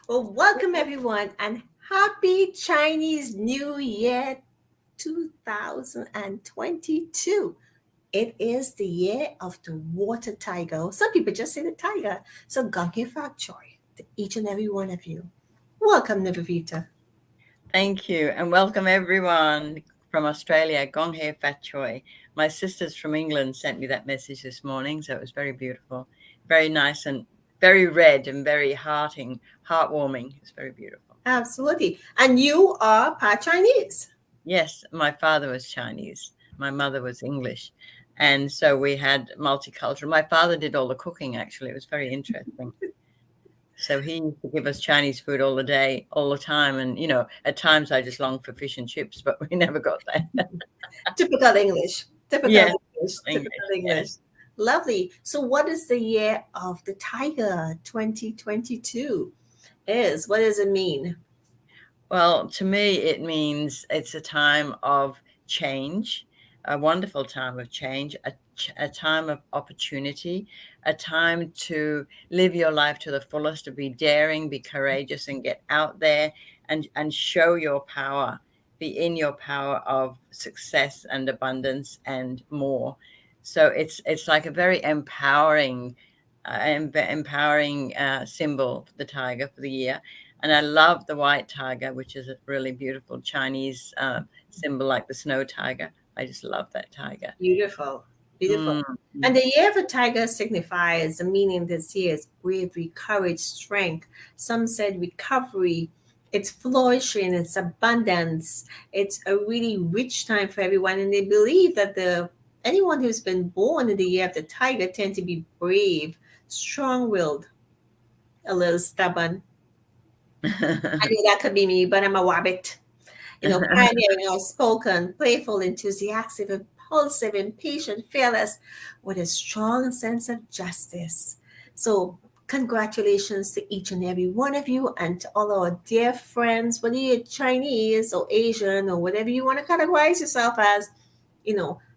Well, welcome everyone and happy Chinese New Year 2022. It is the year of the water tiger. Some people just say the tiger. So, Gange Fak Choi to each and every one of you. Welcome, Nivedita. Thank you, and welcome everyone from Australia. Gong Hei Fat Choi. My sisters from England sent me that message this morning, so it was very beautiful, very nice, and very red and very heartwarming. It's very beautiful. Absolutely. And you are part Chinese. Yes, my father was Chinese, my mother was English, and so we had multicultural. My father did all the cooking, actually. It was very interesting. So he used to give us Chinese food all the day, all the time. And, at times I just longed for fish and chips, but we never got that. Typical English. Typical Yes, English. Typical English, English. yes. Lovely. So, what is the year of the tiger 2022? Is what does it mean? Well, to me, it means it's a time of change, a wonderful time of change, a time of opportunity, a time to live your life to the fullest, to be daring, be courageous, and get out there and show your power, be in your power of success and abundance and more. So it's like a very empowering symbol for the tiger for the year. And I love the white tiger, which is a really beautiful Chinese symbol, like the snow tiger. I just love that tiger. Beautiful, beautiful. Mm. And the year of a tiger signifies the meaning this year is bravery, courage, strength. Some said recovery. It's flourishing, it's abundance. It's a really rich time for everyone. And they believe that the anyone who's been born in the year of the tiger tend to be brave, strong-willed, a little stubborn. I know that could be me, but I'm a wabbit. Pioneering, outspoken, playful, enthusiastic, impulsive, impatient, fearless, with a strong sense of justice. So, congratulations to each and every one of you and to all our dear friends, whether you're Chinese or Asian or whatever you want to categorize yourself as,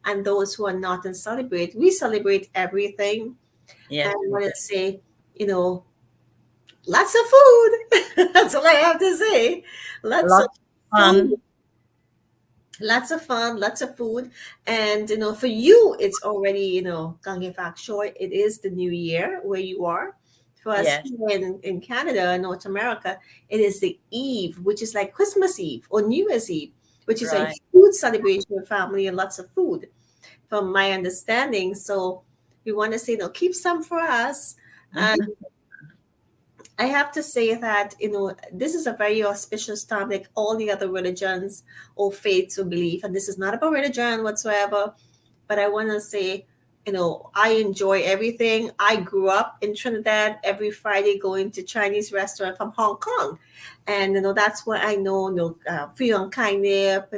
and those who are not and celebrate. We celebrate everything. And Yes, I we want do. to say, you know, lots of food. That's all I have to say. Lots of Lots of food, fun. lots of fun, lots of food. And for you, it's already, Gange Fak Shore. It is the new year where you are. For us Yes, here in Canada, North America, it is the Eve, which is like Christmas Eve or New Year's Eve, which is a right. huge celebration with family and lots of food, from my understanding. So we want to say, keep some for us. Hmm. I have to say that, this is a very auspicious time, like all the other religions or faiths or belief. And this is not about religion whatsoever, but I want to say, I enjoy everything. I grew up in Trinidad every Friday going to Chinese restaurant from Hong Kong. And, that's where I know, Fuyong Kai Nip,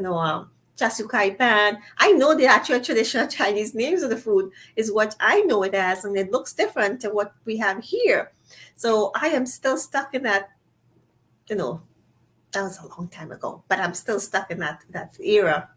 Chasu Kai Pan. I know the actual traditional Chinese names of the food is what I know it as, and it looks different to what we have here. So I am still stuck in that, you know, that was a long time ago, but I'm still stuck in that era.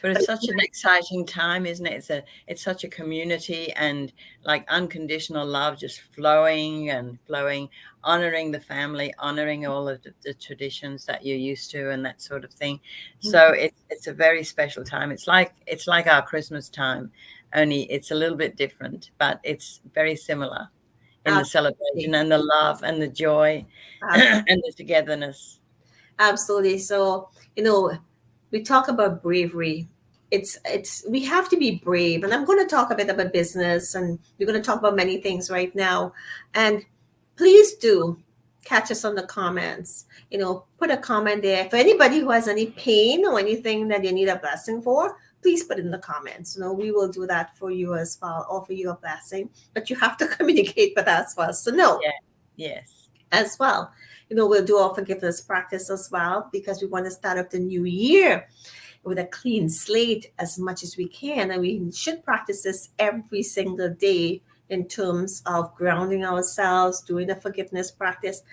But But it's such an exciting time, isn't it? It's such a community and like unconditional love just flowing and flowing, honoring the family, honoring all of the traditions that you're used to and that sort of thing. So it's a very special time. It's like our Christmas time, only it's a little bit different, but it's very similar in the celebration absolutely, and the love and the joy absolutely, and the togetherness. absolutely. So we talk about bravery. It's we have to be brave, and I'm going to talk a bit about business, and we're going to talk about many things right now. And please do catch us on the comments. Put a comment there for anybody who has any pain or anything that they need a blessing for. Please put it in the comments. We will do that for you as well, offer you a blessing, but you have to communicate with us first. So no, Yeah. Yes. as well. We'll do our forgiveness practice as well, because we want to start up the new year with a clean slate as much as we can. And we should practice this every single day in terms of grounding ourselves, doing the forgiveness practice.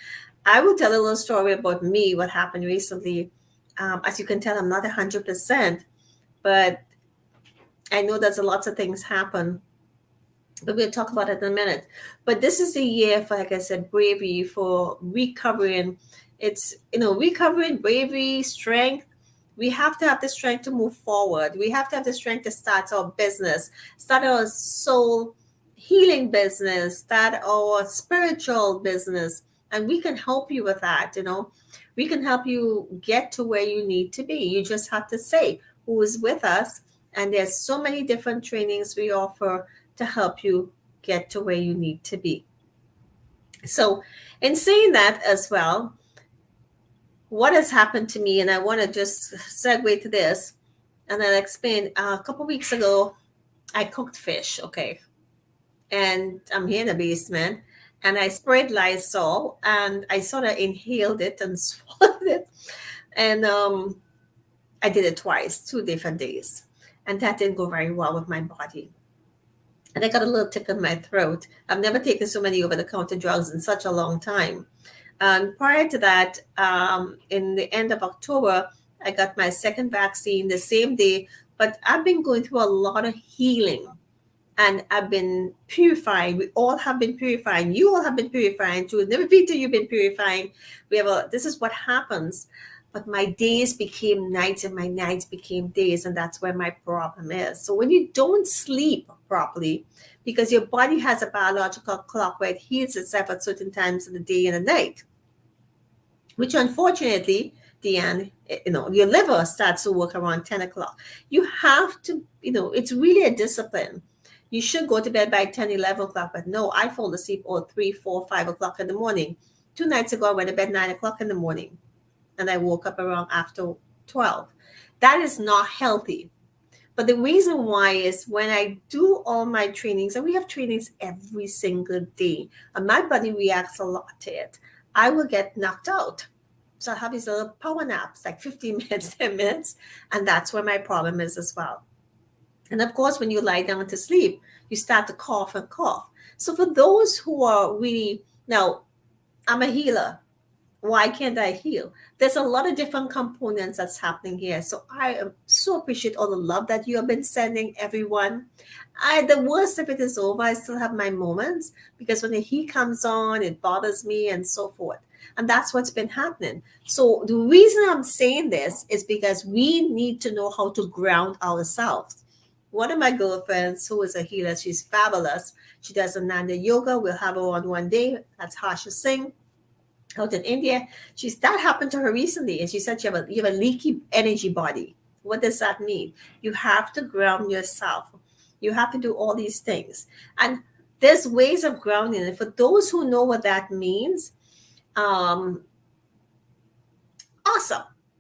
I will tell a little story about me, what happened recently. As you can tell, I'm not 100%, but I know there's a lots of things happen but we'll talk about it in a minute. But this is a year for, like I said, bravery, for recovering. It's, recovering, bravery, strength. We have to have the strength to move forward. We have to have the strength to start our business, start our soul healing business, start our spiritual business. And we can help you with that. We can help you get to where you need to be. You just have to say who is with us. And there's so many different trainings we offer to help you get to where you need to be. So, in saying that as well, what has happened to me, and I want to just segue to this, and I'll explain. A couple weeks ago, I cooked fish, okay, and I'm here in the basement, and I sprayed Lysol, and I sort of inhaled it and swallowed it, and I did it twice, 2 different days, and that didn't go very well with my body. And I got a little tickle in my throat. I've never taken so many over the counter drugs in such a long time. And prior to that, in the end of October, I got my second vaccine the same day. But I've been going through a lot of healing, and I've been purifying. We all have been purifying. You all have been purifying too. Nivedita, you've been purifying. This is what happens. But my days became nights and my nights became days, and that's where my problem is. So when you don't sleep properly, because your body has a biological clock where it heals itself at certain times of the day and the night, which unfortunately, Dianne, your liver starts to work around 10 o'clock. You have to, it's really a discipline. You should go to bed by 10, 11 o'clock, but no, I fall asleep all 3, 4, 5 o'clock in the morning. 2 nights ago, I went to bed 9 o'clock in the morning, and I woke up around after 12. That is not healthy. But the reason why is when I do all my trainings, and we have trainings every single day, and my body reacts a lot to it, I will get knocked out. So I have these little power naps, like 15 minutes, 10 minutes, and that's where my problem is as well. And of course, when you lie down to sleep, you start to cough and cough. So for those who are really, now, I'm a healer. Why can't I heal? There's a lot of different components that's happening here. So I so appreciate all the love that you have been sending everyone. The worst of it is over. I still have my moments because when the heat comes on, it bothers me and so forth. And that's what's been happening. So the reason I'm saying this is because we need to know how to ground ourselves. One of my girlfriends, who is a healer, she's fabulous. She does Ananda yoga. We'll have her on one day. That's Harsha Singh out in India. That happened to her recently, and she said you have a leaky energy body. What does that mean? You have to ground yourself. You have to do all these things, and there's ways of grounding. And for those who know what that means, awesome.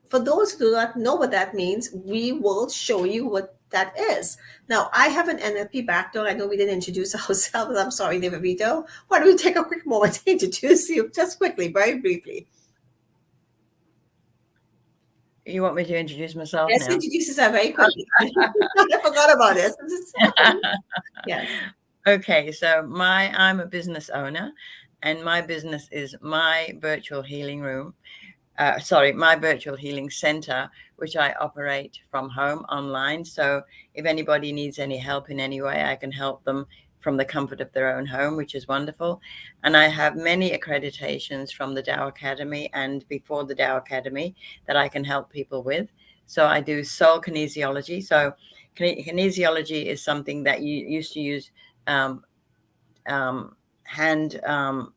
For those who do not know what that means, we will show you what that is. Now, I have an NLP background. I know we didn't introduce ourselves. I'm sorry, Nivedita. Why don't we take a quick moment to introduce you just quickly, very briefly? You want me to introduce myself Let's now? introduce yourself very quickly. I forgot about this. Yes. Okay, so I'm a business owner, and my business is my virtual healing room. My virtual healing center, which I operate from home online. So if anybody needs any help in any way, I can help them from the comfort of their own home, which is wonderful. And I have many accreditations from the Tao Academy and before the Tao Academy that I can help people with. So I do soul kinesiology. So kinesiology is something that you used to use hand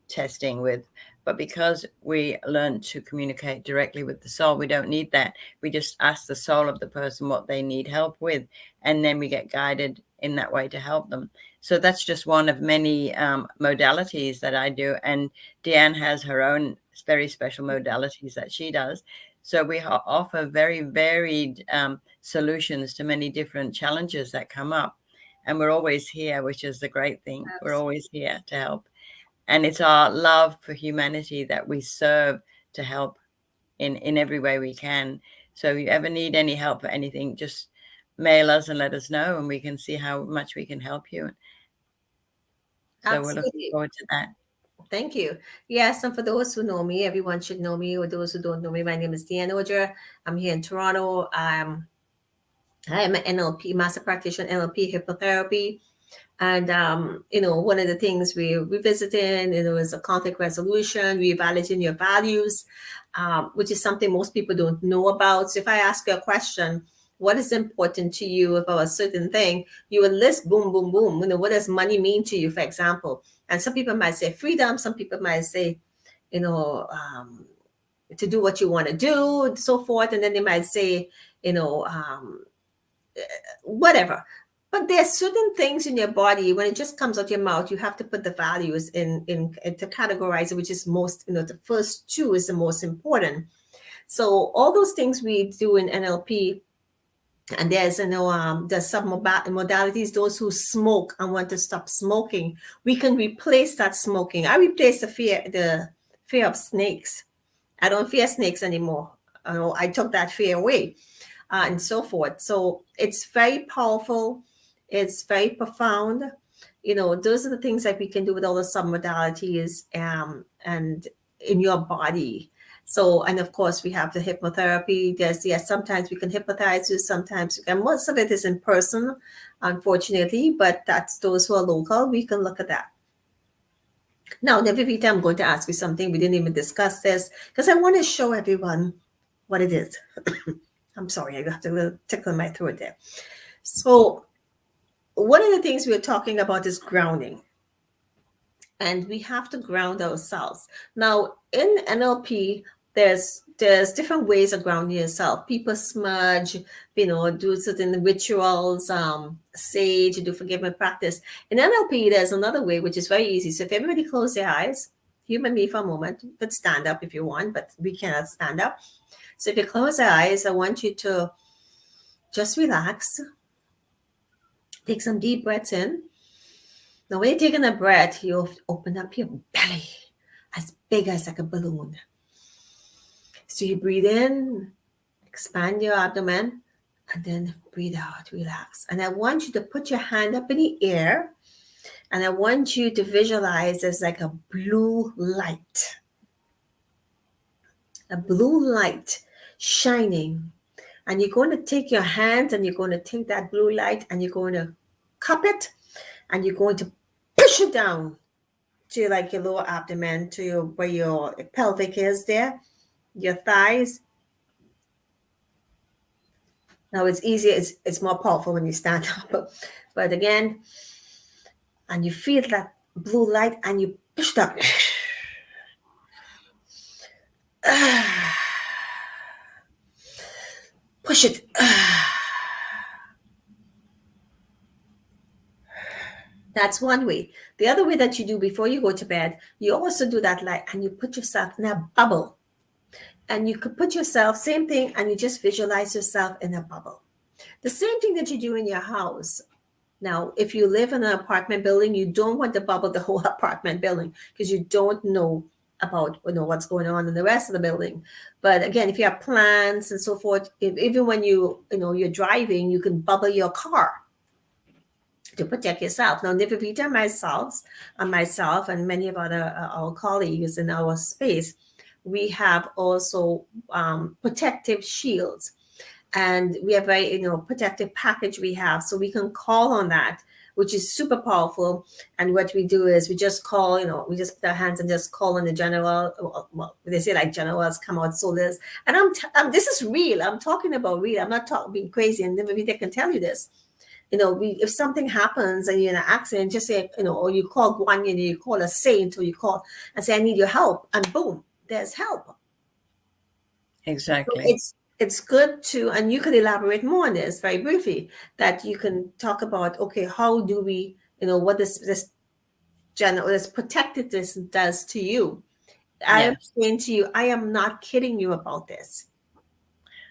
testing with. But because we learn to communicate directly with the soul, we don't need that. We just ask the soul of the person what they need help with, and then we get guided in that way to help them. So that's just one of many modalities that I do. And Dianne has her own very special modalities that she does. So we offer very varied solutions to many different challenges that come up. And we're always here, which is the great thing. Absolutely. We're always here to help. And it's our love for humanity that we serve to help in every way we can. So if you ever need any help for anything, just mail us and let us know, and we can see how much we can help you. So we're looking forward to that. Thank you. Yes, and for those who know me, everyone should know me, or those who don't know me, my name is Dianne Ojar. I'm here in Toronto. I am an NLP master practitioner, NLP hypnotherapy. And one of the things we revisiting, is a conflict resolution, reevaluating your values, which is something most people don't know about. So if I ask you a question, what is important to you about a certain thing, you will list boom, boom, boom. What does money mean to you, for example? And some people might say freedom. Some people might say, you know, um, to do what you want to do, so forth. And then they might say, you know, whatever. But there are certain things in your body when it just comes out your mouth, you have to put the values in to categorize it, which is most, the first two is the most important. So all those things we do in NLP, and there's some modalities. Those who smoke and want to stop smoking, we can replace that smoking. I replace the fear of snakes. I don't fear snakes anymore. I took that fear away, and so forth. So it's very powerful. It's very profound. Those are the things that we can do with all the submodalities, and in your body. So, and of course, we have the hypnotherapy. Yes, sometimes we can hypnotize you, sometimes we can. Most of it is in person, unfortunately, but that's those who are local. We can look at that. Now, Nivedita, I'm going to ask you something. We didn't even discuss this because I want to show everyone what it is. I'm sorry, I got a little tickle in my throat there. So, one of the things we're talking about is grounding, and we have to ground ourselves. Now, in NLP, there's different ways of grounding yourself. People smudge, do certain rituals, sage, do forgiveness practice. In NLP, there's another way which is very easy. So if everybody close their eyes, human me for a moment, you could stand up if you want, but we cannot stand up. So if you close your eyes, I want you to just relax. Take some deep breaths in. Now, when you're taking a breath, you open up your belly as big as like a balloon. So you breathe in, expand your abdomen, and then breathe out, relax. And I want you to put your hand up in the air, and I want you to visualize as like a blue light shining. And you're going to take your hands and you're going to take that blue light and you're going to cup it, and you're going to push it down to like your lower abdomen, to where your pelvic is there, your thighs. Now it's easier, it's more powerful when you stand up. But again, and you feel that blue light and you push down. Push it. That's one way. The other way that you do before you go to bed, you also do that light and you put yourself in a bubble. And you could put yourself, same thing, and you just visualize yourself in a bubble. The same thing that you do in your house. Now, if you live in an apartment building, you don't want to bubble the whole apartment building because you don't know about what's going on in the rest of the building. But again, if you have plants and so forth, even when you're driving, you can bubble your car to protect yourself. Now, Nivedita, myself, and many of our colleagues in our space, we have also protective shields, and we have a protective package we have, so we can call on that, which is super powerful. And what we do is we just call, we just put our hands and just call on the general. Well, they say like generals come out soldiers, and this is real. I'm talking about real. I'm not talking being crazy, and Nivedita can tell you this. If something happens and you're in an accident, just say, or you call Guanyin, you call a saint, or you call and say, I need your help, and boom, there's help. Exactly. So it's good to, and you could elaborate more on this very briefly, that you can talk about, okay, how do we, what this protectiveness does to you. I am saying to you, I am not kidding you about this.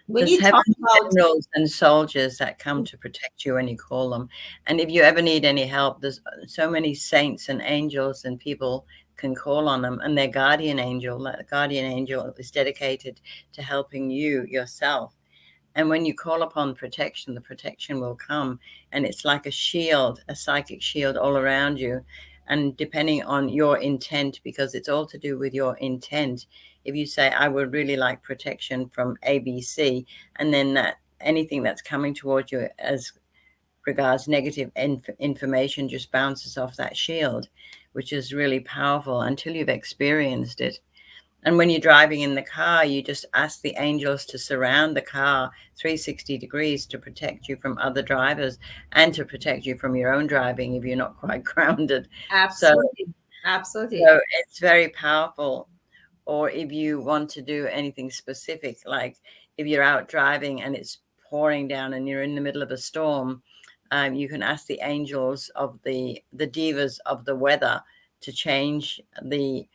When There's you talk heaven's about generals and soldiers that come to protect you when you call them. And if you ever need any help, there's so many saints and angels and people can call on them, and their guardian angel is dedicated to helping you yourself. And when you call upon protection, the protection will come, and it's like a shield, a psychic shield all around you. And depending on your intent, because it's all to do with your intent. If you say, I would really like protection from ABC, and then that anything that's coming towards you as regards negative information just bounces off that shield, which is really powerful until you've experienced it. And when you're driving in the car, you just ask the angels to surround the car 360 degrees to protect you from other drivers and to protect you from your own driving if you're not quite grounded. So, Absolutely. Absolutely. so it's very powerful. Or if you want to do anything specific, like if you're out driving and it's pouring down and you're in the middle of a storm, you can ask the angels of the divas of the weather to change the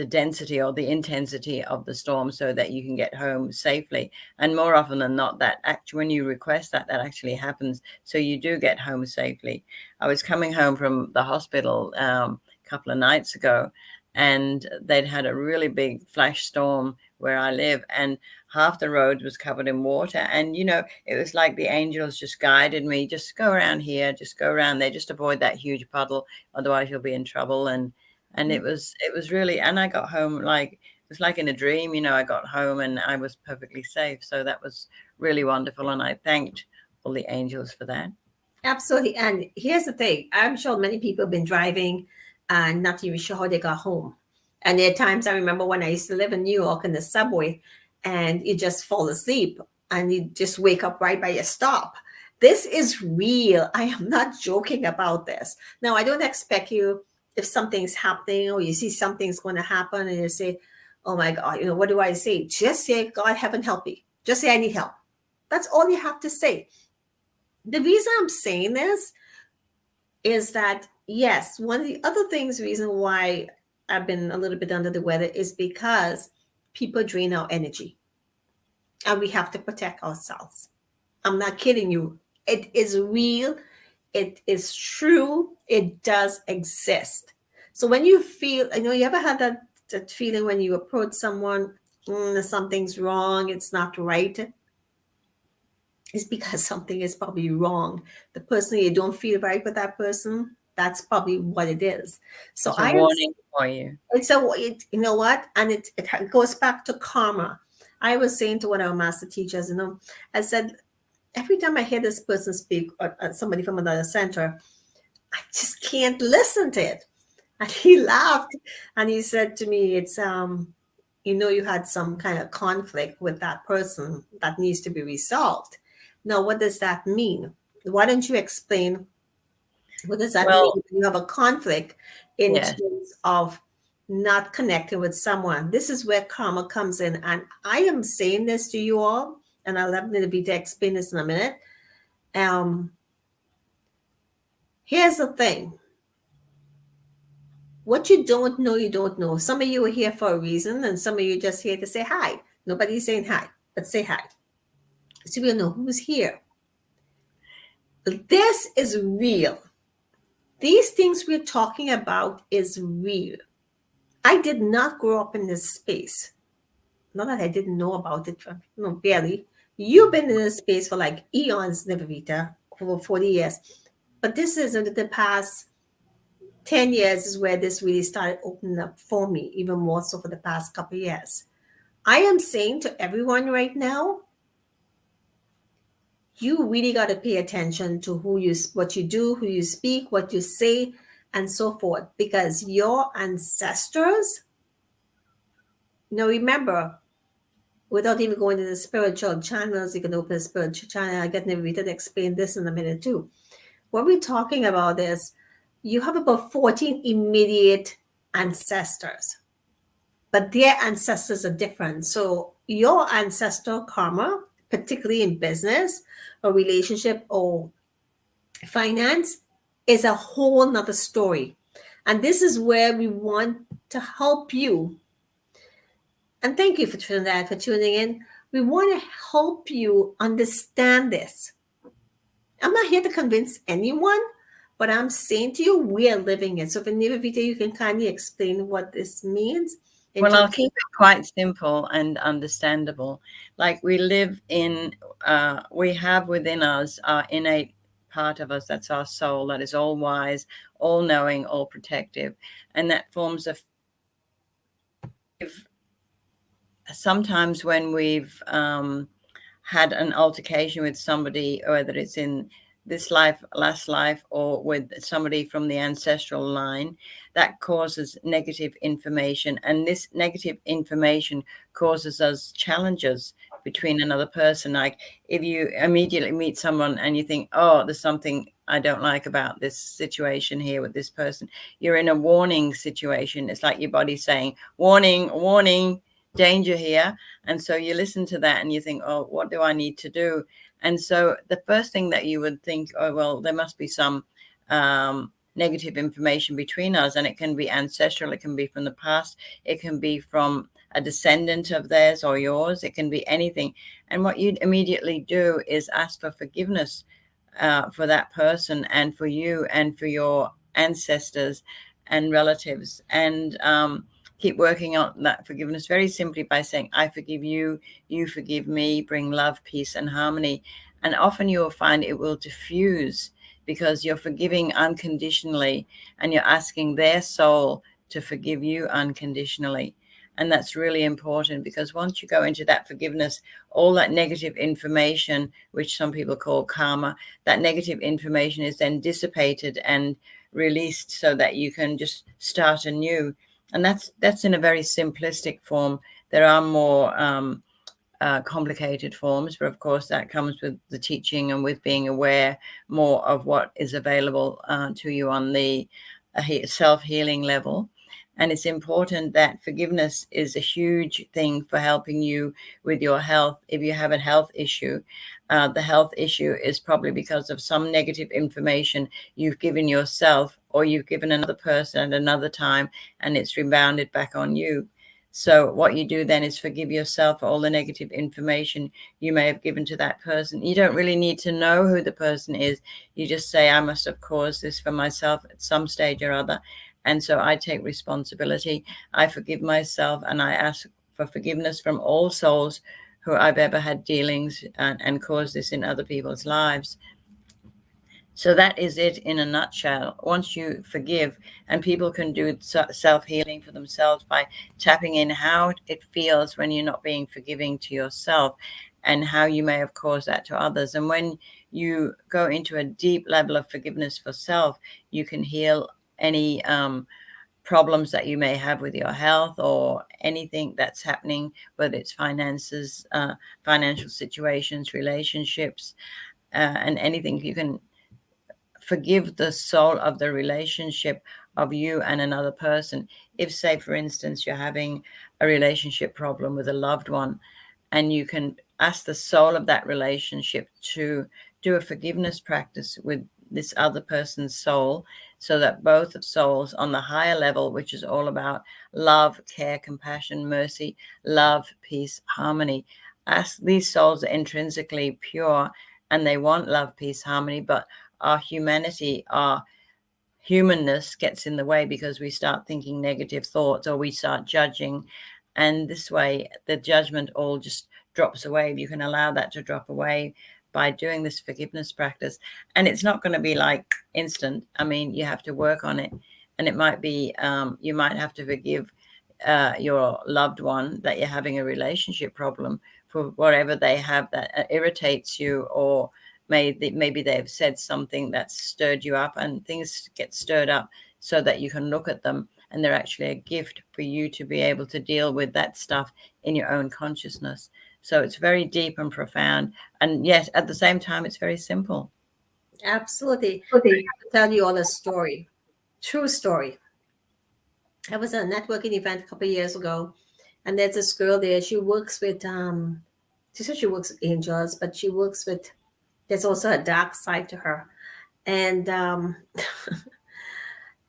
density or the intensity of the storm so that you can get home safely. And more often than not, that actually, when you request that, that actually happens. So you do get home safely. I was coming home from the hospital a couple of nights ago, and they'd had a really big flash storm where I live, and half the road was covered in water. And it was like the angels just guided me, just go around here, just go around there, just avoid that huge puddle, otherwise you'll be in trouble. And it was really, and I got home like it was like in a dream. I got home and I was perfectly safe. So that was really wonderful, and I thanked all the angels for that. Absolutely. And here's the thing, I'm sure many people have been driving and not even sure how they got home. And there are times I remember when I used to live in New York in the subway and you just fall asleep and you just wake up right by your stop. This is real. I am not joking about this. Now, I don't expect you, if something's happening or you see something's going to happen and you say, oh my God, what do I say? Just say, God, heaven help me. Just say, I need help. That's all you have to say. The reason I'm saying this is that, yes, one of the other things, reason why I've been a little bit under the weather is because people drain our energy and we have to protect ourselves. I'm not kidding you. It is real. It is true. It does exist. So when you feel, you ever had that feeling when you approach someone, something's wrong, it's not right? It's because something is probably wrong. The person, you don't feel right with that person, that's probably what it is. So It's a warning for you. you know what? And it goes back to karma. I was saying to one of our master teachers, I said, every time I hear this person speak or somebody from another center, I just can't listen to it. And he laughed and he said to me, it's, you had some kind of conflict with that person that needs to be resolved. Now, what does that mean? Why don't you explain what does that mean Well, when you have a conflict in yes. terms of not connecting with someone? This is where karma comes in. And I am saying this to you all, and I'll have Nivedita explain this in a minute. Here's the thing. What you don't know, you don't know. Some of you are here for a reason, and some of you are just here to say hi. Nobody's saying hi, but say hi. So we'll know who's here. This is real. These things we're talking about is real. I did not grow up in this space. Not that I didn't know about it, barely. You've been in this space for like eons, Nivedita, over 40 years. But this is in the past 10 years is where this really started opening up for me, even more so for the past couple of years. I am saying to everyone right now, you really got to pay attention to what you do, who you speak, what you say, and so forth, because your ancestors, remember, without even going to the spiritual channels, you can open a spiritual channel. I get Nivedita to explain this in a minute too. What we're talking about is you have about 14 immediate ancestors, but their ancestors are different. So your ancestral karma, particularly in business or relationship or finance, is a whole nother story. And this is where we want to help you. And thank you for tuning in. We want to help you understand this. I'm not here to convince anyone, but I'm saying to you, we are living it. So if Nivedita, you can kindly explain what this means. Well, I'll keep it quite simple and understandable. Like we have within us our innate part of us, that's our soul, that is all wise, all knowing, all protective. And that forms sometimes when we've had an altercation with somebody, whether it's in this life, last life, or with somebody from the ancestral line, that causes negative information. And this negative information causes us challenges between another person. Like if you immediately meet someone and you think, oh, there's something I don't like about this situation here with this person, you're in a warning situation. It's like your body saying, warning, warning, danger here. And so you listen to that and you think, oh, what do I need to do? And so the first thing that you would think, oh, well, there must be some negative information between us. And it can be ancestral, it can be from the past, it can be from a descendant of theirs or yours, it can be anything. And what you'd immediately do is ask for forgiveness for that person and for you and for your ancestors and relatives. And keep working on that forgiveness very simply by saying, I forgive you, you forgive me, bring love, peace, and harmony. And often you will find it will diffuse because you're forgiving unconditionally and you're asking their soul to forgive you unconditionally. And that's really important because once you go into that forgiveness, all that negative information, which some people call karma, that negative information is then dissipated and released so that you can just start anew. And that's in a very simplistic form. There are more complicated forms, but of course that comes with the teaching and with being aware more of what is available to you on the self-healing level. And it's important that forgiveness is a huge thing for helping you with your health. If you have a health issue, the health issue is probably because of some negative information you've given yourself or you've given another person at another time, and it's rebounded back on you. So what you do then is forgive yourself for all the negative information you may have given to that person. You don't really need to know who the person is. You just say, I must have caused this for myself at some stage or other. And so I take responsibility. I forgive myself and I ask for forgiveness from all souls who I've ever had dealings and caused this in other people's lives. So that is it in a nutshell. Once you forgive, and people can do self-healing for themselves by tapping in how it feels when you're not being forgiving to yourself and how you may have caused that to others. And when you go into a deep level of forgiveness for self, you can heal any problems that you may have with your health or anything that's happening, whether it's finances, financial situations, relationships, and anything. You can forgive the soul of the relationship of you and another person. If, say, for instance, you're having a relationship problem with a loved one, and you can ask the soul of that relationship to do a forgiveness practice with this other person's soul, so that both souls on the higher level, which is all about love, care, compassion, mercy, love, peace, harmony, ask these souls are intrinsically pure and they want love, peace, harmony, but our humanity, our humanness gets in the way because we start thinking negative thoughts or we start judging. And this way, the judgment all just drops away. You can allow that to drop away by doing this forgiveness practice. And it's not going to be like instant. I mean, you have to work on it. And it might be, you might have to forgive your loved one that you're having a relationship problem for whatever they have that irritates you, or maybe they've said something that's stirred you up, and things get stirred up so that you can look at them and they're actually a gift for you to be able to deal with that stuff in your own consciousness. So it's very deep and profound, and yet at the same time it's very simple. Absolutely. I have to tell you all a story, true story. I was at a networking event a couple of years ago, and there's this girl there. She works with she said she works with angels, but she works with, there's also a dark side to her. And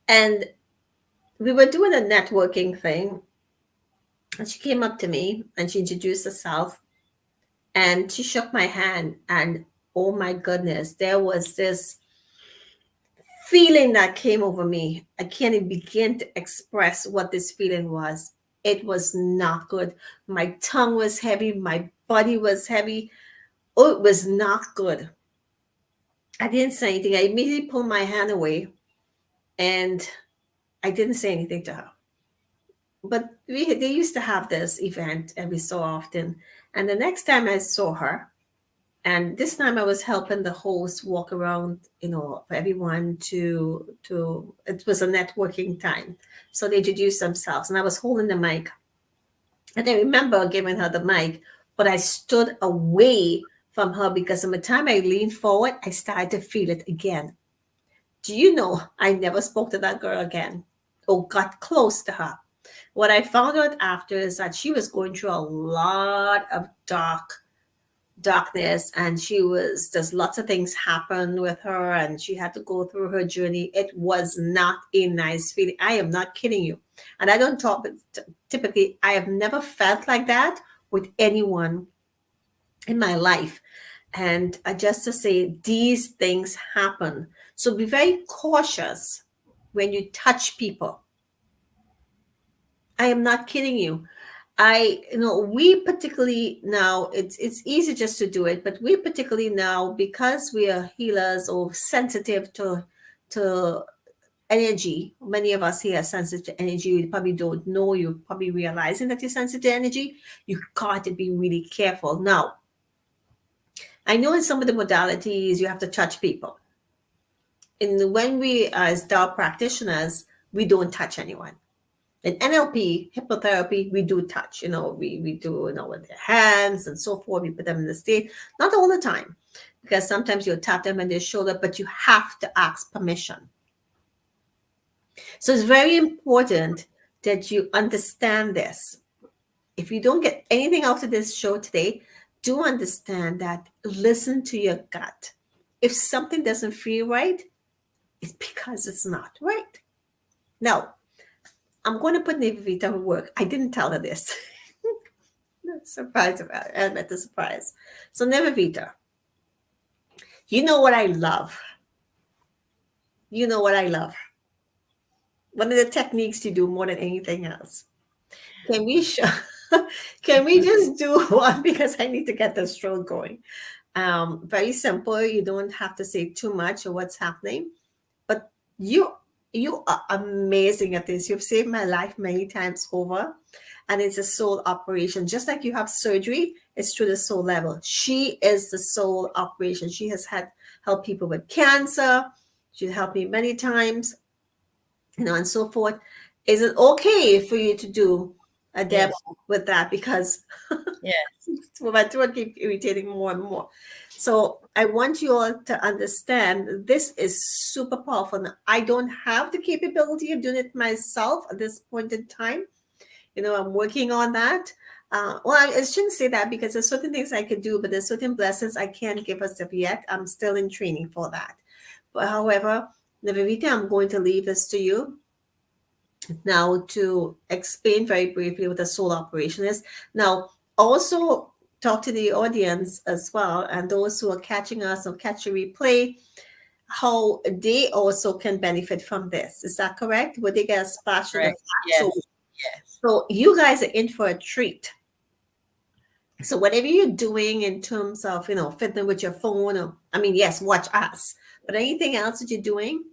and we were doing a networking thing, and she came up to me and she introduced herself and she shook my hand, and oh my goodness, there was this feeling that came over me. I can't even begin to express what this feeling was. It was not good. My tongue was heavy, my body was heavy. Oh, it was not good. I didn't say anything. I immediately pulled my hand away and I didn't say anything to her. But they used to have this event every so often. And the next time I saw her, And this time I was helping the host walk around, for everyone to it was a networking time. So they introduced themselves and I was holding the mic. And I remember giving her the mic, but I stood away from her because by the time I leaned forward, I started to feel it again. Do you know I never spoke to that girl again or got close to her? What I found out after is that she was going through a lot of darkness, and there's lots of things happened with her and she had to go through her journey. It was not a nice feeling. I am not kidding you. And I don't talk, but typically I have never felt like that with anyone in my life. And just to say, these things happen. So be very cautious when you touch people. I am not kidding you. We particularly now, it's easy just to do it, but we particularly now, because we are healers or sensitive to energy. Many of us here are sensitive to energy. You probably don't know. You're probably realizing that you're sensitive to energy. You got to be really careful. Now, I know in some of the modalities you have to touch people. And when we, as Tao practitioners, we don't touch anyone. In NLP, hypnotherapy, we do touch. We do, with their hands and so forth. We put them in the state. Not all the time, because sometimes you'll tap them on their shoulder, but you have to ask permission. So it's very important that you understand this. If you don't get anything out of this show today, do understand that listen to your gut. If something doesn't feel right, it's because it's not right. Now, I'm going to put Nivedita to work. I didn't tell her this. Surprise about it. I admit the surprise. So Nivedita, you know what I love. You know what I love. One of the techniques you do more than anything else. Can we show? Can we just do one, because I need to get the stroke going? Very simple. You don't have to say too much of what's happening, but you are amazing at this. You've saved my life many times over, and it's a soul operation. Just like you have surgery, it's through the soul level. She is the soul operation. She has helped people with cancer. She helped me many times, and so forth. Is it okay for you to do a demo with that? Because my throat keeps irritating more and more. So I want you all to understand this is super powerful. Now, I don't have the capability of doing it myself at this point in time. I'm working on that. I shouldn't say that, because there's certain things I could do, but there's certain blessings I can't give us yet. I'm still in training for that. But however, Nivedita, I'm going to leave this to you now to explain very briefly what a soul operation is. Now, also talk to the audience as well, and those who are catching us or catch a replay, how they also can benefit from this. Is that correct? Would they get a splash of the Yes. So you guys are in for a treat. So whatever you're doing in terms of, fiddling with your phone, or, yes, watch us. But anything else that you're doing,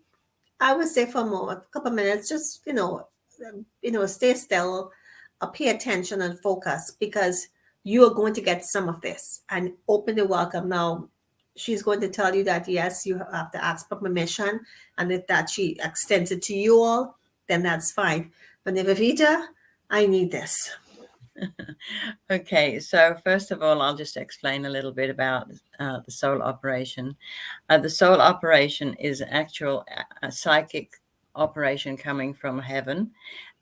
I would say for a couple of minutes, just, stay still, pay attention and focus, because you are going to get some of this, and open the welcome. Now, she's going to tell you that, yes, you have to ask for permission. And if that she extends it to you all, then that's fine. But Nivedita, I need this. Okay, so first of all, I'll just explain a little bit about the soul operation. The soul operation is actual psychic operation coming from heaven,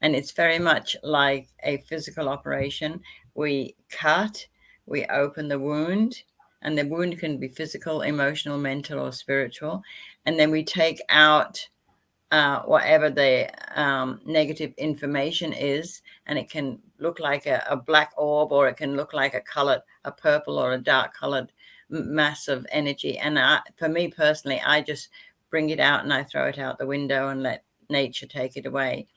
and it's very much like a physical operation. We cut, we open the wound, and the wound can be physical, emotional, mental, or spiritual, and then we take out whatever the negative information is, and it can look like a black orb, or it can look like a purple or a dark colored mass of energy. And for me personally, I just bring it out and I throw it out the window and let nature take it away.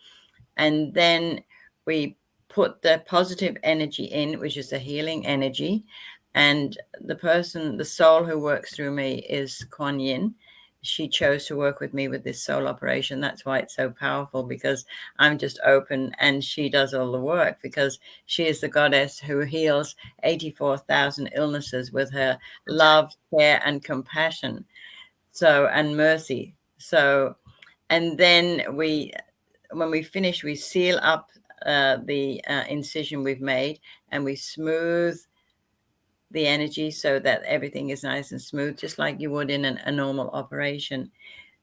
And then we put the positive energy in, which is the healing energy. And the soul who works through me is Kuan Yin. she chose to work with me with this soul operation. That's why it's so powerful, because I'm just open and she does all the work, because she is the goddess who heals 84,000 illnesses with her love, care, and compassion. So, and mercy. So, and then when we finish, we seal up the incision we've made, and we smooth the energy so that everything is nice and smooth, just like you would in a normal operation.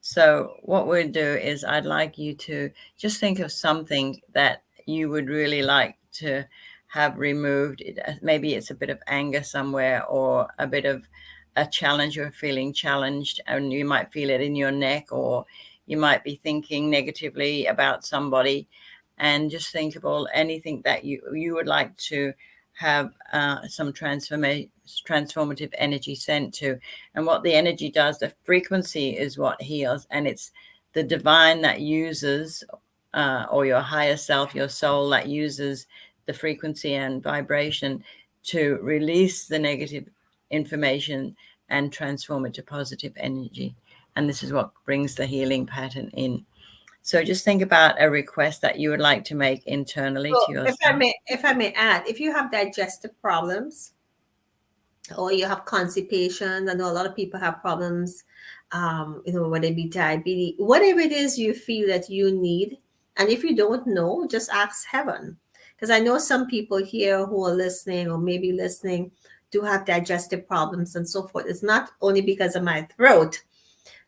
So what we'll do is I'd like you to just think of something that you would really like to have removed. Maybe it's a bit of anger somewhere, or a bit of a challenge. You're feeling challenged and you might feel it in your neck, or you might be thinking negatively about somebody, and just think of anything that you would like to have some transformative energy sent to. And what the energy does, the frequency is what heals, and it's the divine that uses, or your higher self, your soul, that uses the frequency and vibration to release the negative information and transform it to positive energy. And this is what brings the healing pattern in. So just think about a request that you would like to make internally So to yourself. if I may add, if you have digestive problems or you have constipation, I know a lot of people have problems, whether it be diabetes, whatever it is you feel that you need. And if you don't know, just ask heaven. Because I know some people here who are listening or maybe listening do have digestive problems and so forth. It's not only because of my throat.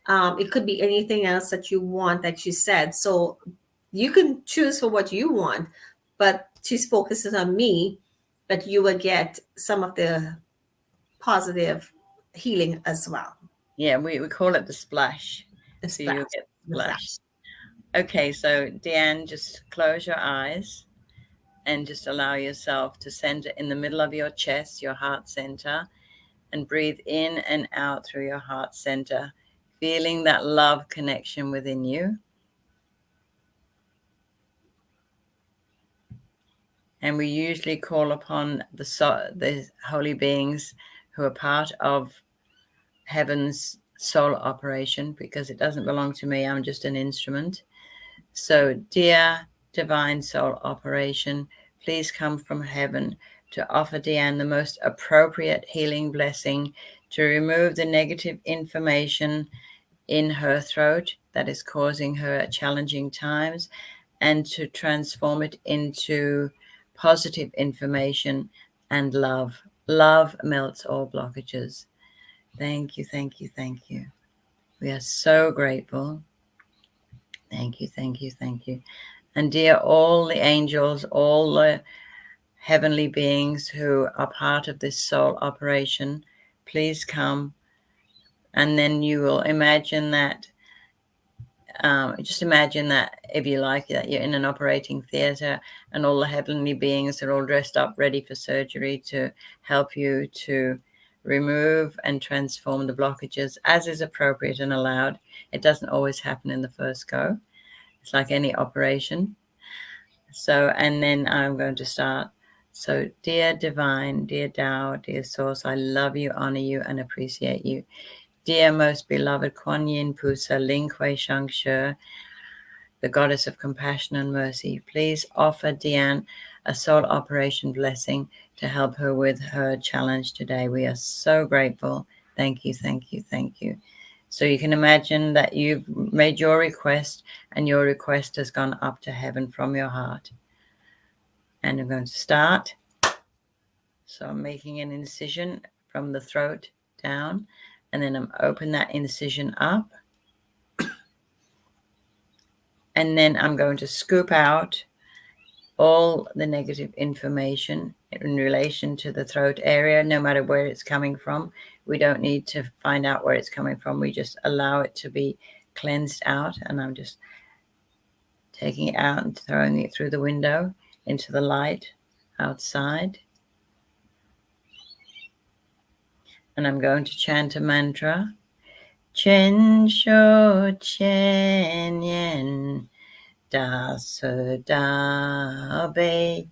It could be anything else that you want, like you said. So you can choose for what you want, but she's focusing on me, but you will get some of the positive healing as well. Yeah, we call it the splash. The So you'll splash, get the splash. flash. Okay, so Dianne, just close your eyes and just allow yourself to center in the middle of your chest, your heart center, and breathe in and out through your heart center, feeling that love connection within you. And we usually call upon the holy beings who are part of heaven's soul operation, because it doesn't belong to me. I'm just an instrument. So, dear divine soul operation, please come from heaven to offer Dianne the most appropriate healing blessing to remove the negative information in her throat that is causing her challenging times, and to transform it into positive information and love. Love melts all blockages. Thank you, thank you, thank you. We are so grateful. Thank you, thank you, thank you. And dear all the angels, all the heavenly beings who are part of this soul operation, please come. And then you will imagine that, just imagine that, if you like, that you're in an operating theater and all the heavenly beings are all dressed up, ready for surgery to help you to remove and transform the blockages as is appropriate and allowed. It doesn't always happen in the first go. It's like any operation. So, and then I'm going to start. So, dear divine, dear Tao, dear source, I love you, honor you, and appreciate you. Dear most beloved Kuan Yin Pusa Ling Kuei Shang She, the goddess of compassion and mercy, please offer Dianne a soul operation blessing to help her with her challenge today. We are so grateful. Thank you, thank you, thank you. So you can imagine that you've made your request, and your request has gone up to heaven from your heart. And I'm going to start. So I'm making an incision from the throat down, and then I'm open that incision up. And then I'm going to scoop out all the negative information in relation to the throat area, no matter where it's coming from. We don't need to find out where it's coming from. We just allow it to be cleansed out. And I'm just taking it out and throwing it through the window into the light outside. And I'm going to chant a mantra. Chen Shou Chen Yen Da Se Da Bei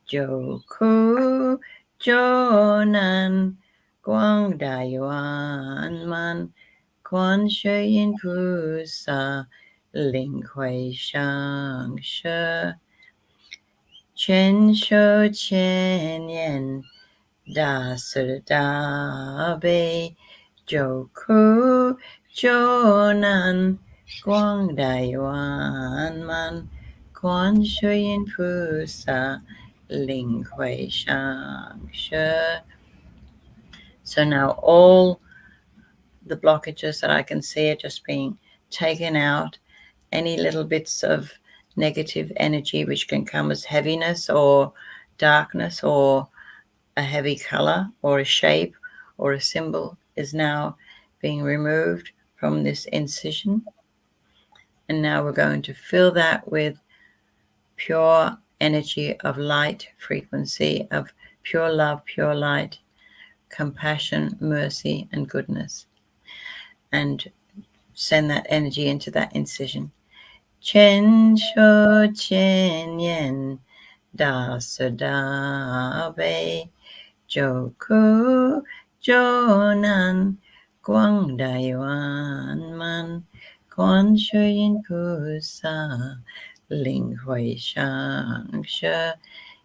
Jiu Ku Jiu Nan Guang Da Yuan Man 观世音菩萨灵会上师，全手千年大慈大悲，救苦救难广大圆满，观世音菩萨灵会上师。So now all the blockages that I can see are just being taken out. Any little bits of negative energy which can come as heaviness or darkness or a heavy color or a shape or a symbol is now being removed from this incision. And now we're going to fill that with pure energy of light frequency, of pure love, pure light, compassion, mercy, and goodness. And send that energy into that incision. 千手千眼大慈大悲，救苦救难广大圆满，观世音菩萨灵会上师，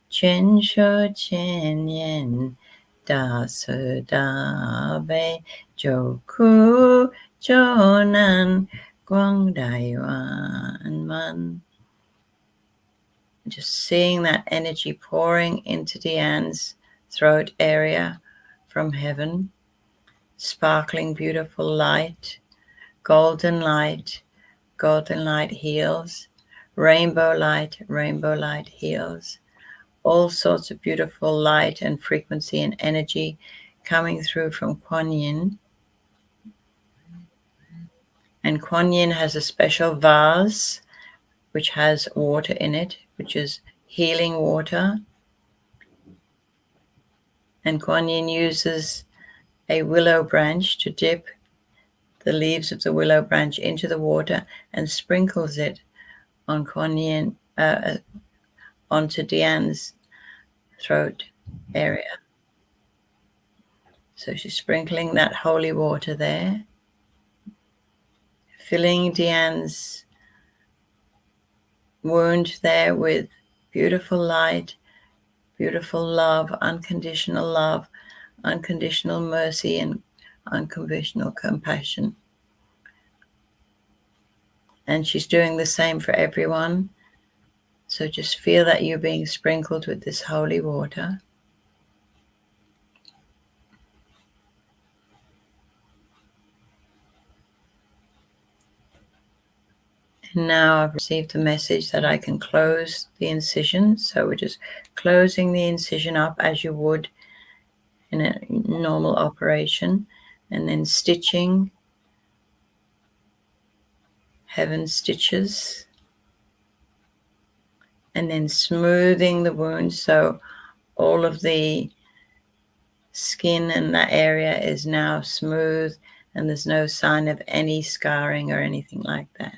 千手千眼大慈大悲，救苦救难广大圆满。Just seeing that energy pouring into Dianne's throat area from heaven, sparkling beautiful light, golden light, golden light heals, rainbow light heals, all sorts of beautiful light and frequency and energy coming through from Kuan Yin. And Kuan Yin has a special vase which has water in it, which is healing water. And Kuan Yin uses a willow branch to dip the leaves of the willow branch into the water and sprinkles it on Kuan Yin, onto Dianne's throat area. So she's sprinkling that holy water there, filling Dianne's wound there with beautiful light, beautiful love, unconditional mercy, and unconditional compassion. And she's doing the same for everyone. So just feel that you're being sprinkled with this holy water. And now I've received the message that I can close the incision. So we're just closing the incision up as you would in a normal operation, and then stitching, heaven stitches, and then smoothing the wound so all of the skin in that area is now smooth and there's no sign of any scarring or anything like that.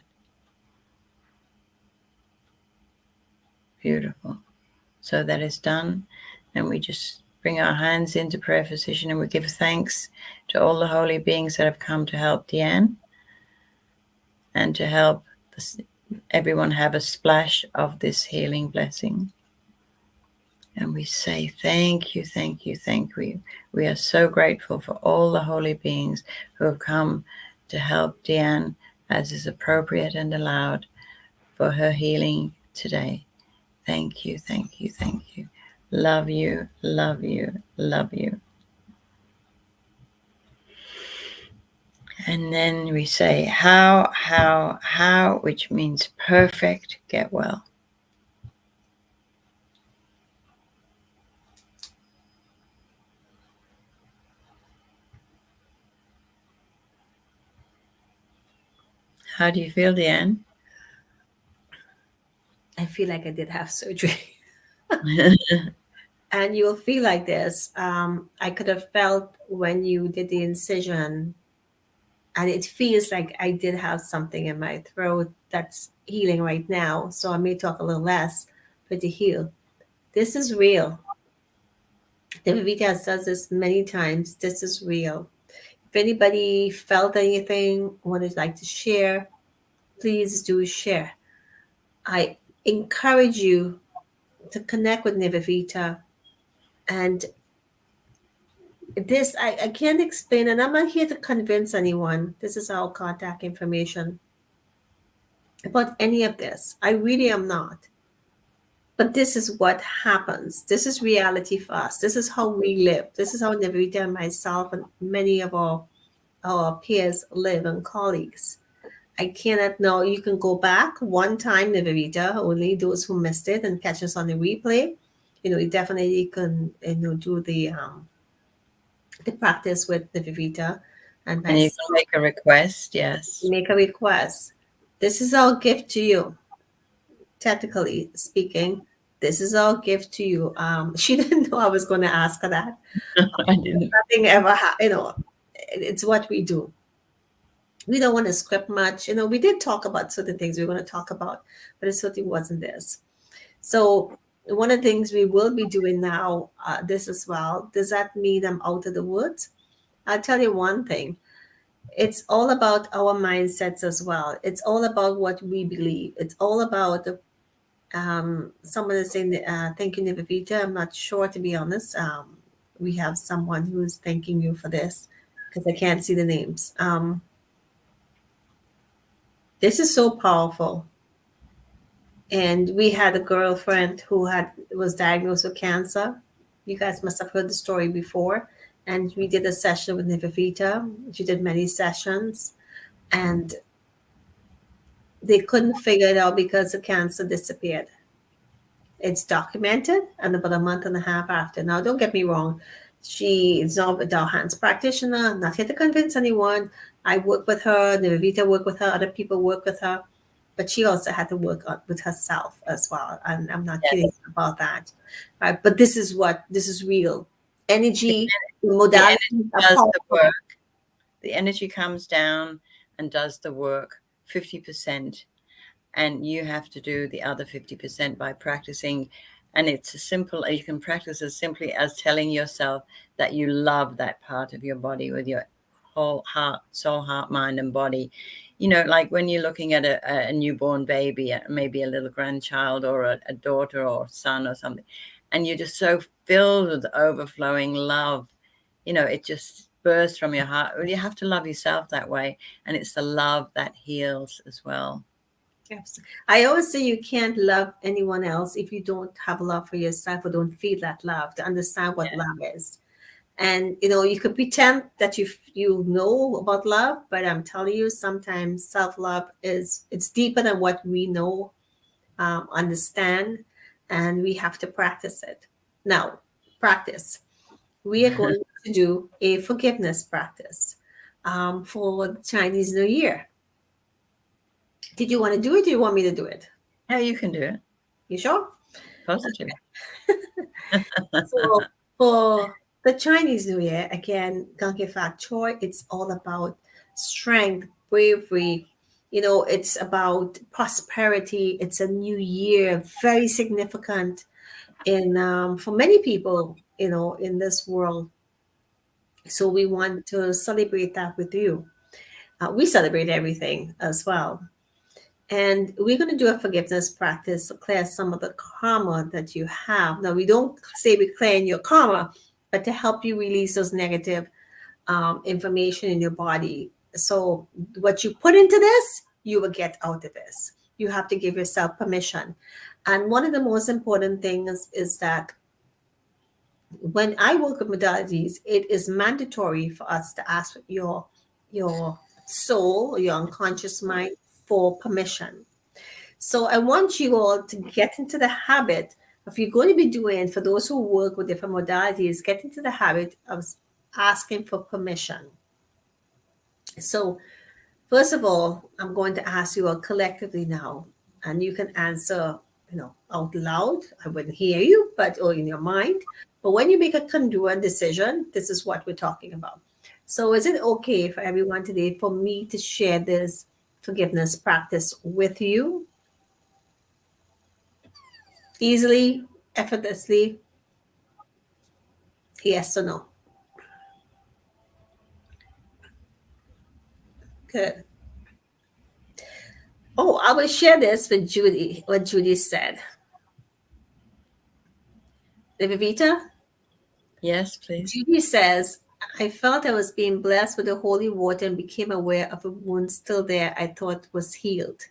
Beautiful. So that is done, and we just bring our hands into prayer position and we give thanks to all the holy beings that have come to help Dianne and to help everyone have a splash of this healing blessing. And we say thank you, thank you, thank you. We are so grateful for all the holy beings who have come to help Dianne as is appropriate and allowed for her healing today. Thank you, thank you, thank you. Love you, love you, love you. And then we say how, which means perfect, get well. How do you feel, Dianne? I feel like I did have surgery. And you'll feel like this. I could have felt when you did the incision, and it feels like I did have something in my throat that's healing right now. So I may talk a little less, but to heal. This is real. Nivedita does this many times. This is real. If anybody felt anything, would like to share, please do share. I encourage you to connect with Nivedita. And this, I can't explain, and I'm not here to convince anyone. This is our contact information about any of this. I really am not. But this is what happens. This is reality for us. This is how we live. This is how Nivedita and myself and many of our peers live and colleagues. I cannot know. You can go back one time, Nivedita, only those who missed it and catch us on the replay. You definitely can, do the practice with Nivedita and And you myself. can make a request, yes. Make a request. This is our gift to you. Technically speaking, this is our gift to you. She didn't know I was going to ask her that. I didn't. Nothing ever it's what we do. We don't want to script much. We did talk about certain things we are going to talk about, but it certainly wasn't this. So one of the things we will be doing now, this as well. Does that mean I'm out of the woods? I'll tell you one thing. It's all about our mindsets as well. It's all about what we believe. It's all about someone is saying, thank you, Nivedita. I'm not sure, to be honest. We have someone who's thanking you for this because I can't see the names. This is so powerful. And we had a girlfriend who was diagnosed with cancer. You guys must have heard the story before. And we did a session with Nivedita. She did many sessions, and they couldn't figure it out because the cancer disappeared. It's documented, and about a month and a half after. Now, don't get me wrong. She is not a Dow Hands practitioner. I'm not here to convince anyone. I work with her. Nivedita work with her. Other people work with her. But she also had to work with herself as well. And I'm not kidding about that. Right? But this is real. Energy, modality. Does the work. The energy comes down and does the work 50%. And you have to do the other 50% by practicing. And it's as simple, you can practice as simply as telling yourself that you love that part of your body with your whole heart, soul, heart, mind, and body. Like when you're looking at a newborn baby, maybe a little grandchild or a daughter or son or something, and you're just so filled with overflowing love, it just bursts from your heart. Well, you have to love yourself that way. And it's the love that heals as well. Absolutely. I always say you can't love anyone else if you don't have love for yourself or don't feel that love to understand what love is. And you could pretend that you know about love, but I'm telling you, sometimes self-love it's deeper than what we know, understand, and we have to practice it. Now, practice. We are going to do a forgiveness practice for the Chinese New Year. Did you want to do it? Or do you want me to do it? Yeah, you can do it. You sure? Positive. So for the Chinese New Year, again, Ganke Fak Choi, it's all about strength, bravery. It's about prosperity. It's a new year, very significant for many people, in this world. So we want to celebrate that with you. We celebrate everything as well. And we're going to do a forgiveness practice to clear some of the karma that you have. Now, we don't say we're clearing your karma, but to help you release those negative information in your body. So what you put into this, you will get out of this. You have to give yourself permission. And one of the most important things is that when I work with modalities, it is mandatory for us to ask your soul, your unconscious mind, for permission. So I want you all to get into the habit of, you're going to be doing, for those who work with different modalities, get into the habit of asking for permission. So first of all, I'm going to ask you all collectively now, and you can answer, out loud. I wouldn't hear you, or in your mind. But when you make a congruent decision, this is what we're talking about. So is it okay for everyone today for me to share this forgiveness practice with you? Easily, effortlessly? Yes or no? Good. Oh, I will share this with Judy, what Judy said. Vivita, Yes, please. Judy says, I felt I was being blessed with the holy water and became aware of a wound still there I thought was healed.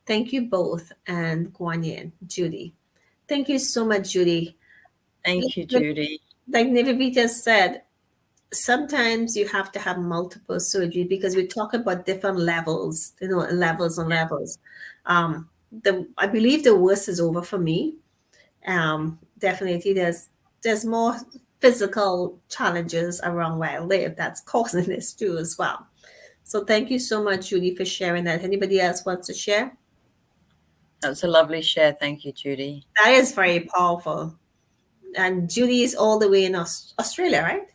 Thank you both, and Guan Yin, Judy. Thank you so much, Judy. Thank you, Judy. Like Nivavita said, sometimes you have to have multiple surgery because we talk about different levels, levels and levels. I believe the worst is over for me. Definitely, there's more physical challenges around where I live that's causing this too as well. So thank you so much, Judy, for sharing that. Anybody else wants to share? That was a lovely share. Thank you, Judy. That is very powerful. And Judy is all the way in Australia, right?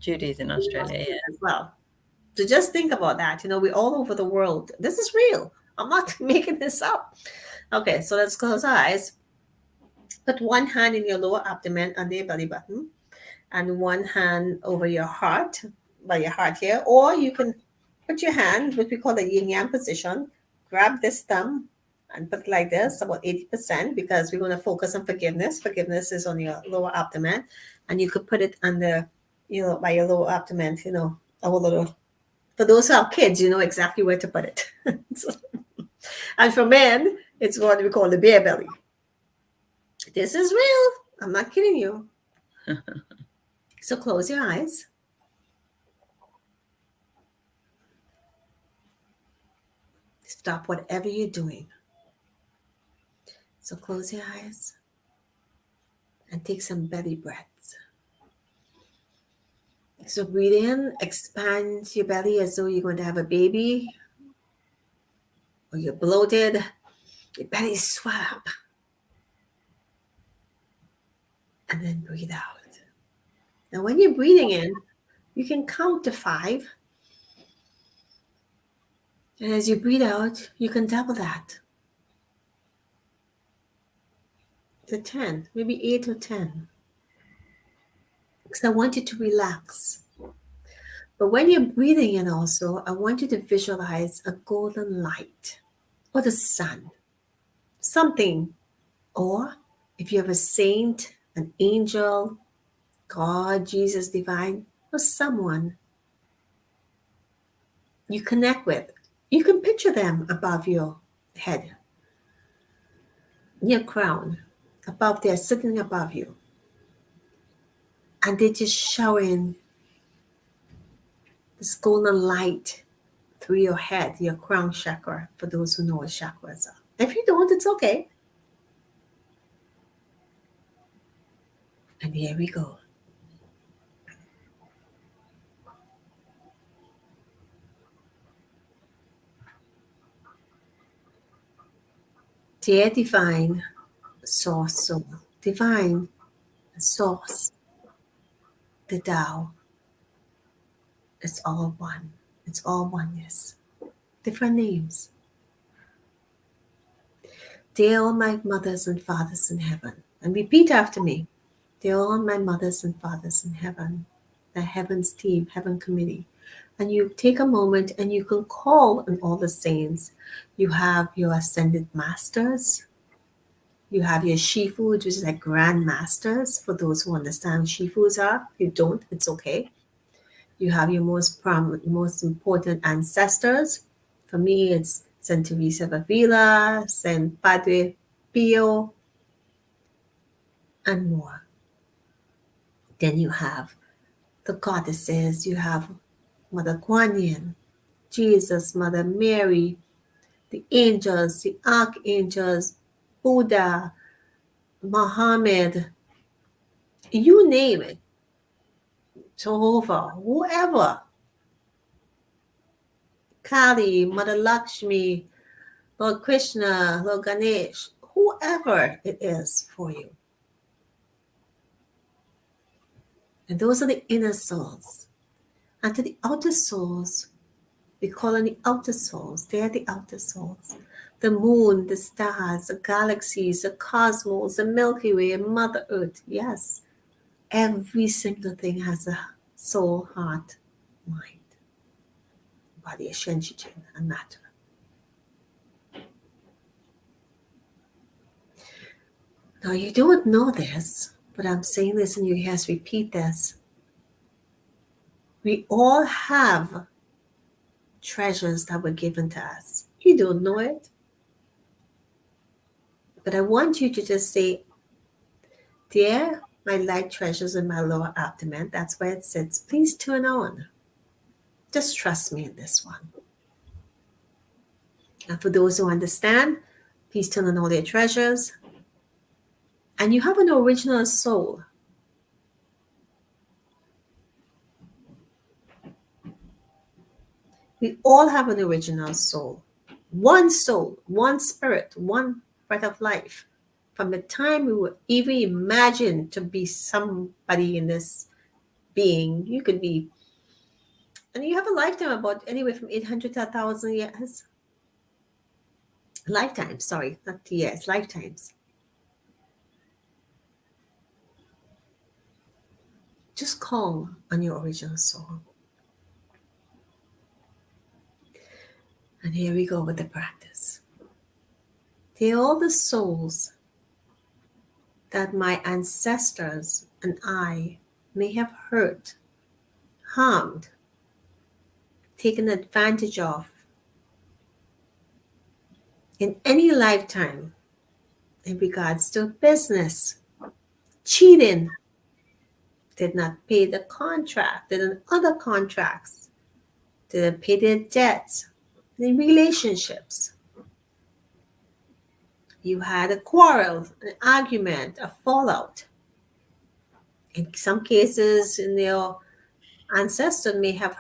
Judy's in Australia. Yeah. As well. So just think about that. We're all over the world. This is real. I'm not making this up. Okay, so let's close our eyes. Put one hand in your lower abdomen under your belly button and one hand over your heart, by your heart here. Or you can put your hand, what we call the yin yang position, grab this thumb and put it like this, about 80%, because we're going to focus on forgiveness. Forgiveness is on your lower abdomen. And you could put it under, by your lower abdomen, a little. For those who have kids, you know exactly where to put it. And for men, it's what we call the bear belly. This is real. I'm not kidding you. So close your eyes. Stop whatever you're doing. So close your eyes and take some belly breaths. So breathe in, expand your belly as though you're going to have a baby, or you're bloated, your belly swell up. And then breathe out. Now when you're breathing in, you can count to 5. And as you breathe out, you can double that to 10, maybe 8 or 10. Because I want you to relax. But when you're breathing in also, I want you to visualize a golden light or the sun, something. Or if you have a saint, an angel, God, Jesus, divine, or someone you connect with, you can picture them above your head, your crown, above there, sitting above you. And they're just showering this golden light through your head, your crown chakra, for those who know what chakras are. If you don't, it's okay. And here we go. Dear divine source soul, divine source, the Tao, it's all one. It's all oneness. Different names. Dear all my mothers and fathers in heaven, and repeat after me. Dear all my mothers and fathers in heaven, the heavens team, heaven committee. And you take a moment and you can call on all the saints. You have your ascended masters. You have your Shifu, which is like grand masters, for those who understand Shifus are. If you don't, it's okay. You have your most important ancestors. For me, it's Saint Teresa of Avila, Saint Padre Pio, and more. Then you have the goddesses. You have Mother Kuan Yin, Jesus, Mother Mary, the angels, the archangels, Buddha, Muhammad, you name it, Jehovah, whoever, Kali, Mother Lakshmi, Lord Krishna, Lord Ganesh, whoever it is for you. And those are the inner souls. And to the outer souls, we call on the outer souls. They are the outer souls. The moon, the stars, the galaxies, the cosmos, the Milky Way, and Mother Earth. Yes, every single thing has a soul, heart, mind. body shenjijin and matter. Now you don't know this, but I'm saying this in your ears, repeat this. We all have treasures that were given to us. You don't know it. But I want you to just say, dear, my light treasures in my lower abdomen, that's where it sits. Please turn on. Just trust me in this one. And for those who understand, please turn on all your treasures. And you have an original soul. We all have an original soul. One soul, one spirit, one breath of life. From the time we were even imagined to be somebody in this being, you could be, and you have a lifetime about anywhere from 800 to 1,000 years. Lifetimes, sorry, not years, lifetimes. Just call on your original soul. And here we go with the practice. They're all the souls that my ancestors and I may have hurt, harmed, taken advantage of in any lifetime in regards to business, cheating, did not pay the contract, did in other contracts, didn't pay their debts, in relationships. You had a quarrel, an argument, a fallout. In some cases, your ancestor may have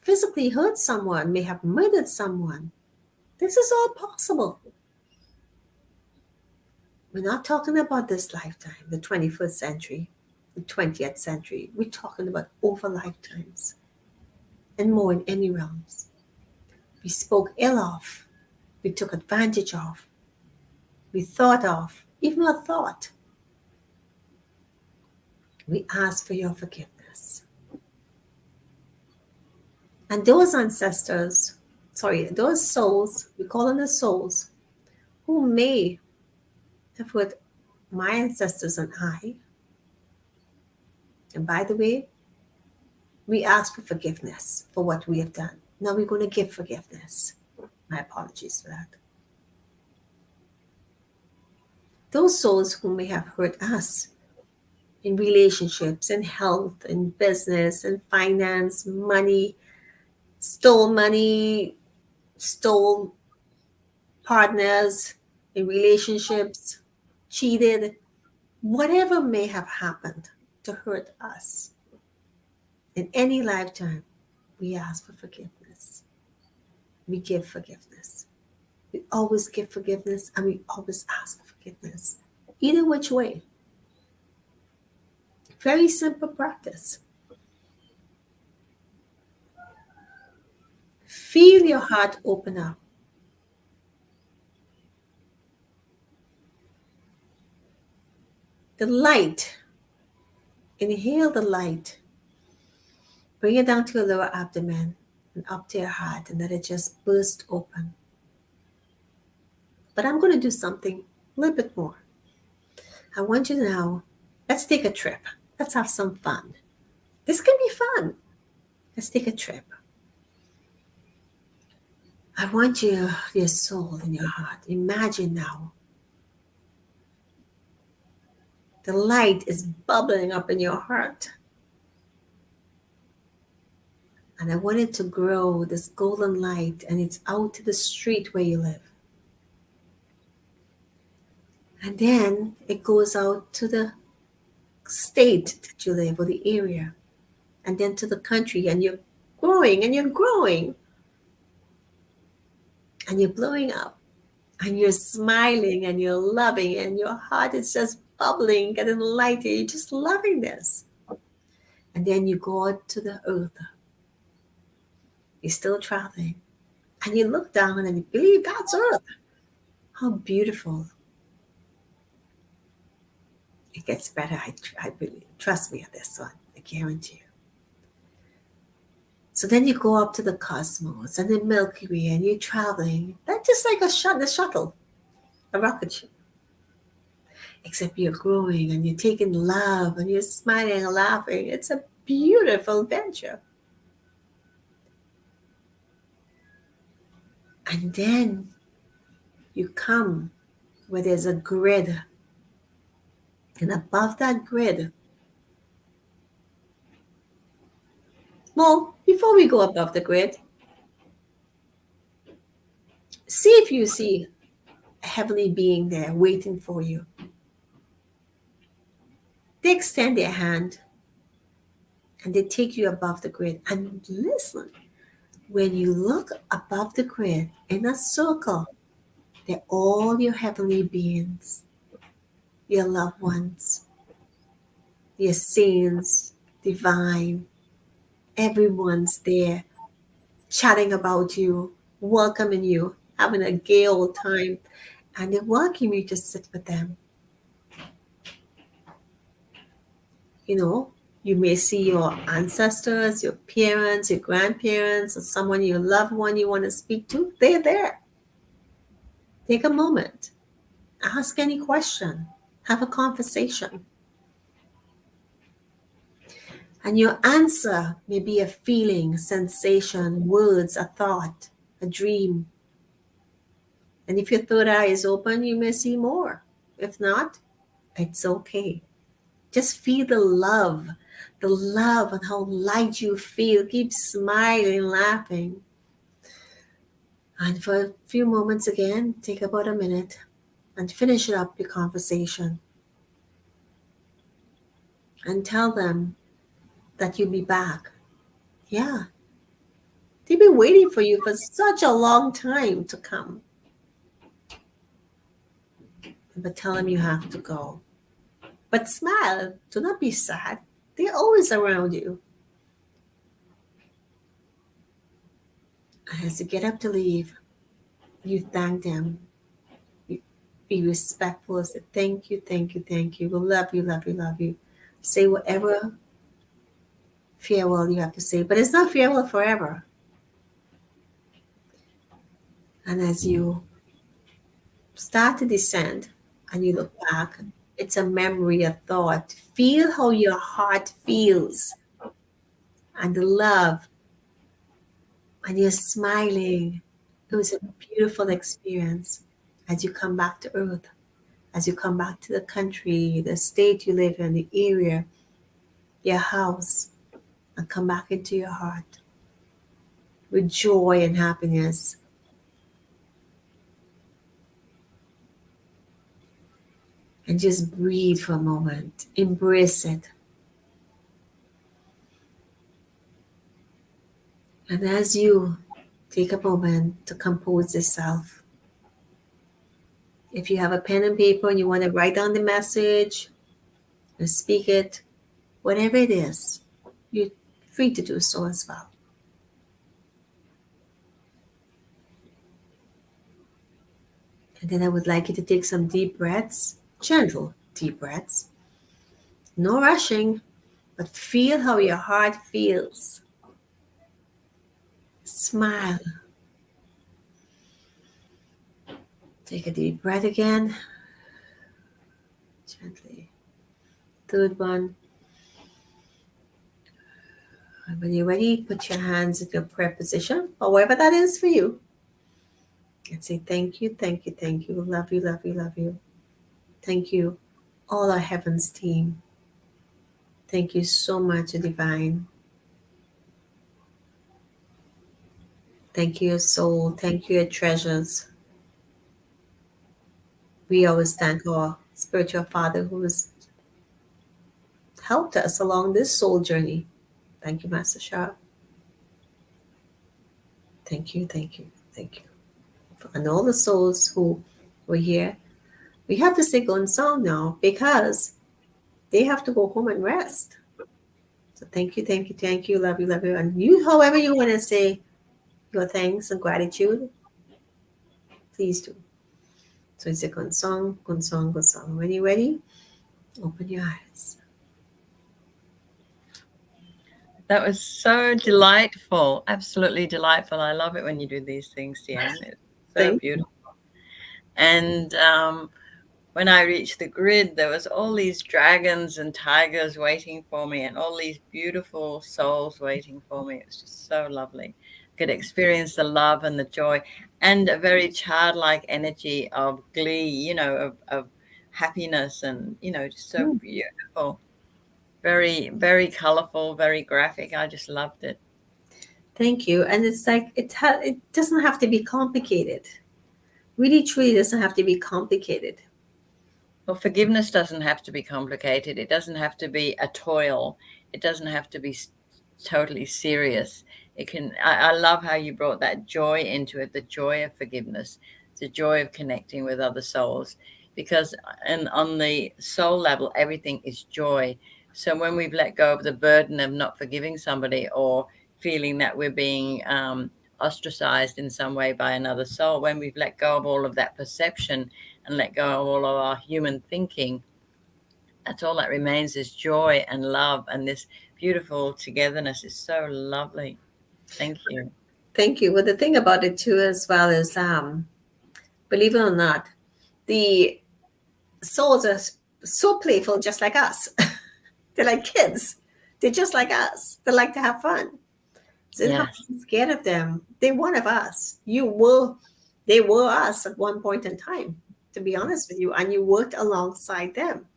physically hurt someone, may have murdered someone. This is all possible. We're not talking about this lifetime, the 21st century, the 20th century. We're talking about over lifetimes and more in any realms. We spoke ill of, we took advantage of, we thought of, even a thought. We ask for your forgiveness. And those ancestors, those souls, we call them the souls, who may have hurt my ancestors and I. And by the way, we ask for forgiveness for what we have done. Now we're going to give forgiveness. My apologies for that. Those souls who may have hurt us in relationships, in health, in business, in finance, money, stole partners, in relationships, cheated, whatever may have happened to hurt us in any lifetime, we ask for forgiveness. We give forgiveness. We always give forgiveness and we always ask for forgiveness. Either which way. Very simple practice. Feel your heart open up. The light. Inhale the light. Bring it down to your lower abdomen and up to your heart and let it just burst open. But I'm going to do something a little bit more. I want you to now, let's take a trip. Let's have some fun. This can be fun. Let's take a trip. I want you, your soul and your heart, imagine now the light is bubbling up in your heart. And I want it to grow, this golden light, and it's out to the street where you live. And then it goes out to the state that you live or the area. And then to the country, and you're growing and you're growing. And you're blowing up. And you're smiling and you're loving and your heart is just bubbling, getting lighter. You're just loving this. And then you go out to the earth. You're still traveling. And you look down and you believe that's earth. How beautiful. It gets better, I believe. Trust me on this one. I guarantee you. So then you go up to the cosmos and the Milky Way and you're traveling. That's just like the shuttle, a rocket ship. Except you're growing and you're taking love and you're smiling and laughing. It's a beautiful adventure. And then you come where there's a grid. And above that grid, well, before we go above the grid, see if you see a heavenly being there waiting for you. They extend their hand and they take you above the grid. And listen, when you look above the grid in a circle, they're all your heavenly beings, your loved ones, your saints, divine. Everyone's there chatting about you, welcoming you, having a gay old time, and they welcome you to sit with them. You know, you may see your ancestors, your parents, your grandparents, or someone you loved one you want to speak to. They're there. Take a moment, ask any question, have a conversation. And your answer may be a feeling, sensation, words, a thought, a dream. And if your third eye is open, you may see more. If not, it's okay. Just feel the love and how light you feel. Keep smiling, laughing. And for a few moments again, take about a minute and finish up your conversation. And tell them that you'll be back. Yeah, they've been waiting for you for such a long time to come. But tell them you have to go. But smile. Do not be sad. They're always around you. As you get up to leave, you thank them. You be respectful. Say thank you, thank you, thank you. We love you, love you, love you. Say whatever farewell you have to say. But it's not farewell forever. And as you start to descend and you look back, it's a memory, a thought. Feel how your heart feels and the love, and you're smiling. It was a beautiful experience as you come back to earth, as you come back to the country, the state you live in, the area, your house, and come back into your heart with joy and happiness. And just breathe for a moment, embrace it. And as you take a moment to compose yourself, if you have a pen and paper and you want to write down the message or speak it, whatever it is, you're free to do so as well. And then I would like you to take some deep breaths, gentle deep breaths. No rushing, but feel how your heart feels. Smile. Take a deep breath again. Gently. Third one. And when you're ready, put your hands in your prayer position, however that is for you. And say thank you, thank you, thank you. Love you, love you, love you. Thank you, all our heavens team. Thank you so much, Divine. Thank you, your soul. Thank you, your treasures. We always thank our spiritual father who has helped us along this soul journey. Thank you, Master Shah. Thank you, thank you, thank you. And all the souls who were here, we have to sing one song now because they have to go home and rest. So thank you, thank you, thank you, love you, love you. And you, however you want to say your thanks and gratitude, please do. So it's a good song, good song, good song. When you're ready, open your eyes. That was so delightful. Absolutely delightful. I love it when you do these things, Dianne. It's so Thank you. beautiful. And when I reached the grid, there was all these dragons and tigers waiting for me, and all these beautiful souls waiting for me. It was just so lovely. I could experience the love and the joy, and a very childlike energy of glee, of happiness, and just so Mm, beautiful. Very, very colorful, very graphic. I just loved it. thank you. And it's like it doesn't have to be complicated. Really, truly doesn't have to be complicated. Well, forgiveness doesn't have to be complicated. It doesn't have to be a toil. It doesn't have to be totally serious. It can. I love how you brought that joy into it, the joy of forgiveness, the joy of connecting with other souls, because and on the soul level, everything is joy. So when we've let go of the burden of not forgiving somebody or feeling that we're being ostracized in some way by another soul, when we've let go of all of that perception and let go of all of our human thinking, that's all that remains is joy and love, and this beautiful togetherness is so lovely. Thank you. Thank you. Well, the thing about it too, as well, is believe it or not, the souls are so playful, just like us. They're like kids. They're just like us. They like to have fun. So you don't have Yes. to be scared of them. They're one of us. They were us at one point in time, to be honest with you, and you worked alongside them.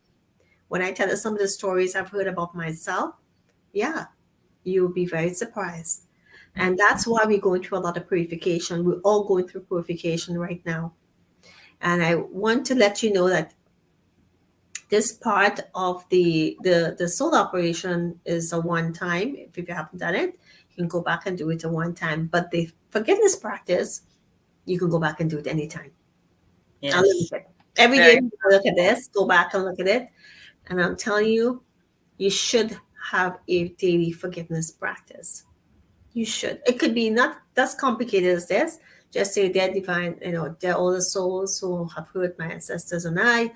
When I tell you some of the stories I've heard about myself, yeah, you'll be very surprised. And that's why we're going through a lot of purification. We're all going through purification right now. And I want to let you know that this part of the soul operation is a one time. If you haven't done it, you can go back and do it a one time. But the forgiveness practice, you can go back and do it anytime. Yes. Unlimited. Every day Very you look at powerful. this, go back and look at it. And I'm telling you, you should have a daily forgiveness practice. You should. It could be not as complicated as this. Just say, dear divine, dear all the souls who have hurt my ancestors and I.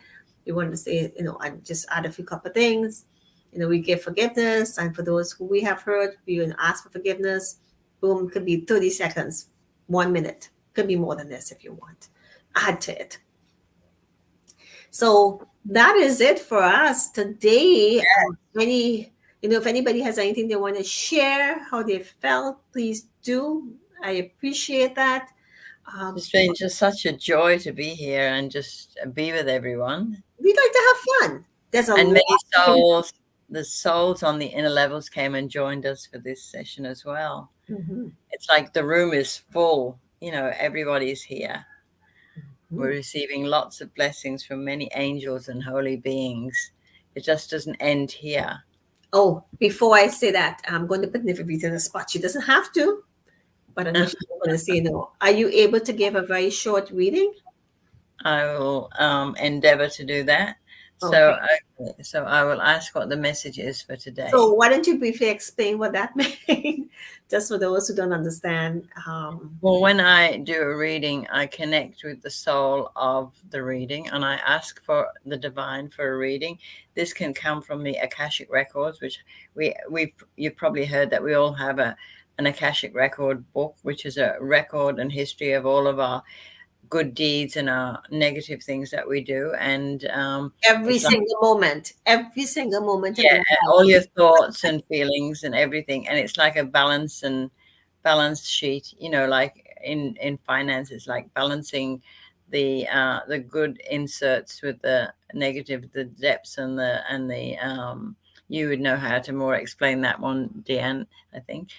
You want to say, and just add a few couple of things. We give forgiveness, and for those who we have hurt, we ask for forgiveness. Boom, it could be 30 seconds, 1 minute. Could be more than this if you want. Add to it. So that is it for us today. If anybody has anything they want to share, how they felt, please do. I appreciate that. Um, It's been just such a joy to be here and just be with everyone. we'd like to have fun. There's a And lot many we can. the souls on the inner levels came and joined us for this session as well. Mhm, It's like the room is full, everybody's here. We're mhm. receiving lots of blessings from many angels and holy beings. It just doesn't end here. Oh, before I say that, I'm going to put Nivedita in the spot. She doesn't have to, but I know she's going to say no. Are you able to give a very short reading? I will endeavor to do that. So, Okay. okay, so I will ask what the message is for So today. why don't you briefly explain what that means, just for those who don't understand? Well, when I do a reading, I connect with the soul of the reading, and I ask for the divine for a reading. This can come from the Akashic records, which you've probably heard that we all have an Akashic record book, which is a record and history of all of our good deeds and our negative things that we do. And Every it's like, single moment of yeah, your life. all your thoughts and feelings and everything, and it's like a balance sheet, like in finance, it's like balancing the good inserts with the negative, the depths and the you would know how to more explain that one, Dianne, I think.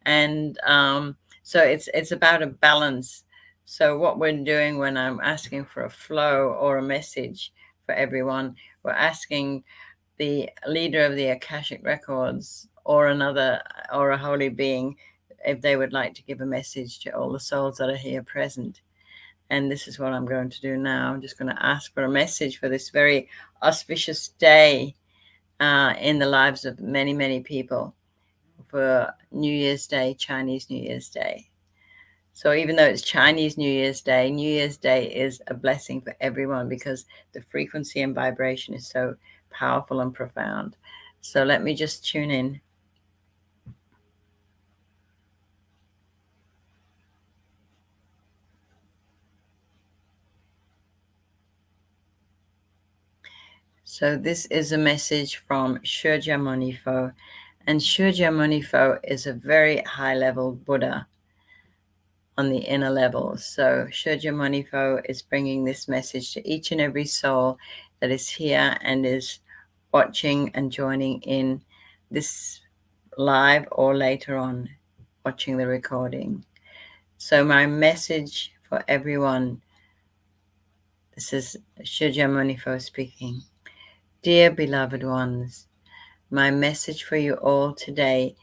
And so it's about a balance. So what we're doing when I'm asking for a flow or a message for everyone, we're asking the leader of the Akashic records or another or a holy being if they would like to give a message to all the souls that are here present. And this is what I'm going to do now. I'm just going to ask for a message for this very auspicious day in the lives of many, many people for New Year's Day, Chinese New Year's Day. So even though it's Chinese New Year's Day is a blessing for everyone because the frequency and vibration is so powerful and profound. So let me just tune in. So this is a message from Shurja, and Shurja is a very high level Buddha on the inner level. So Shurja is bringing this message to each and every soul that is here and is watching and joining in this live or later on watching the recording. So my message for everyone, this is Shurja speaking. Dear beloved ones, my message for you all today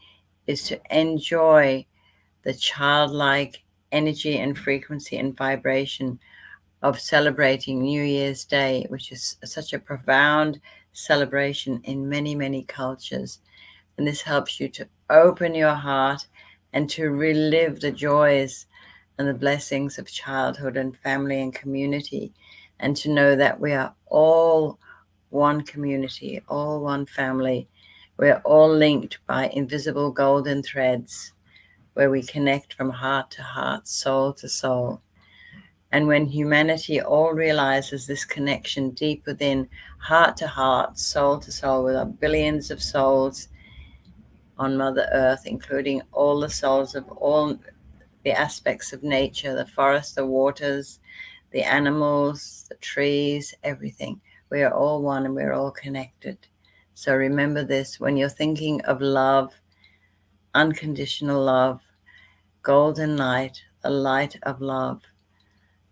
is to enjoy the childlike energy and frequency and vibration of celebrating New Year's Day, which is such a profound celebration in many, many cultures. And this helps you to open your heart and to relive the joys and the blessings of childhood and family and community, and to know that we are all one community, all one family. We are all linked by invisible golden threads where we connect from heart to heart, soul to soul. And when humanity all realizes this connection deep within, heart to heart, soul to soul, with our billions of souls on Mother Earth, including all the souls of all the aspects of nature, the forest, the waters, the animals, the trees, everything. We are all one and we're all connected. So remember this when you're thinking of love, unconditional love, golden light, the light of love,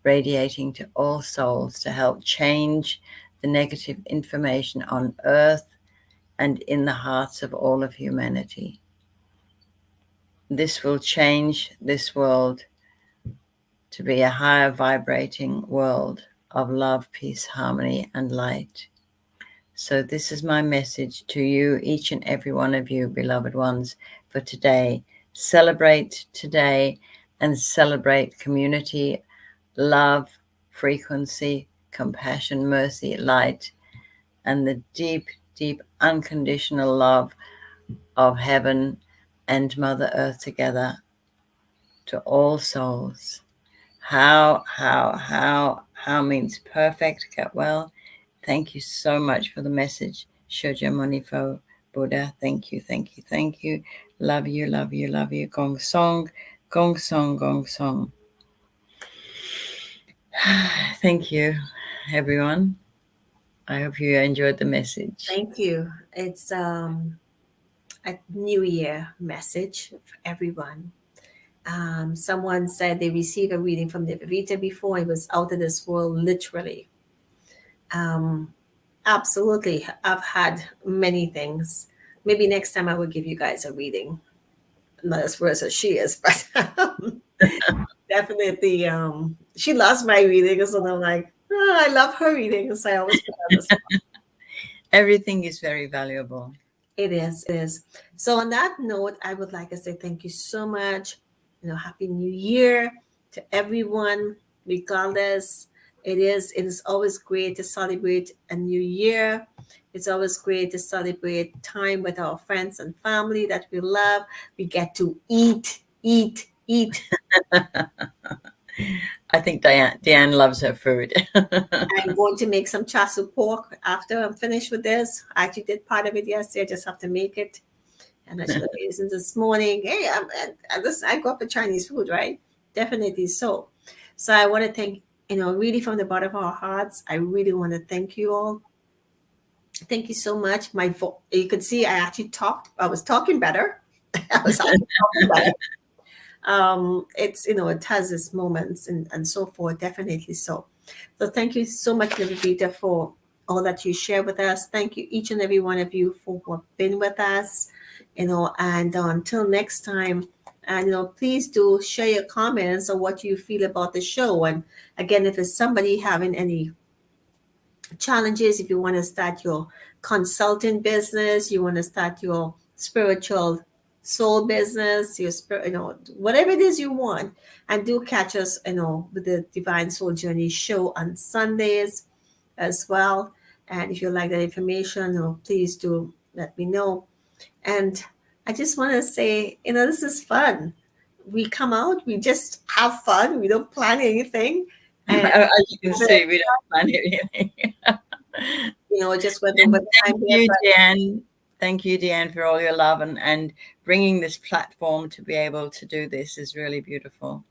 radiating to all souls to help change the negative information on earth and in the hearts of all of humanity. This will change this world to be a higher vibrating world of love, peace, harmony, and light. So this is my message to you, each and every one of you, beloved ones, for today. Celebrate today and celebrate community, love, frequency, compassion, mercy, light, and the deep, deep, unconditional love of heaven and Mother Earth together to all souls. How means perfect. Get well. Thank you so much for the message, Shurja Monifo Buddha. Thank you, thank you, thank you. Love you, love you, love you. Gong song, gong song, gong song. Thank you, everyone. I hope you enjoyed the message. Thank you. It's a New Year message for everyone. Someone said they received a reading from Nivedita before. It was out of this world, literally. Um, Absolutely. I've had many things. Maybe next time I will give you guys a reading. Not as worse as she is, but definitely she loves my readings, and I'm like, oh, I love her readings. I always put on this. Everything is very valuable. It is, it is. So on that note, I would like to say thank you so much. Happy New Year to everyone, regardless. It is always great to celebrate a new year. It's always great to celebrate time with our friends and family that we love. We get to eat, eat, eat. I think Dianne loves her food. I'm going to make some chasu pork after I'm finished with this. I actually did part of it yesterday. I just have to make it. And I should have listened this morning. Hey, I grew up with Chinese food, right? Definitely so. So I want to thank, really from the bottom of our hearts, I really want to thank you all. Thank you so much. You could see I actually talked. I was talking better. I was talking better. It has its moments and so forth, definitely so. So thank you so much, Nivedita, for all that you share with us. Thank you, each and every one of you, for who have been with us, and until next time. And please do share your comments on what you feel about the show. And again, if it's somebody having any challenges, if you want to start your consulting business, you want to start your spiritual soul business, your spirit, whatever it is you want, and do catch us, with the Divine Soul Journey show on Sundays as well. And if you like that information, please do let me know. And I just want to say, this is fun. We come out, we just have fun. We don't plan anything. And As you can see, we don't plan anything. Just went And over time there, but Thank you, Dianne, for all your love and bringing this platform to be able to do this is really beautiful.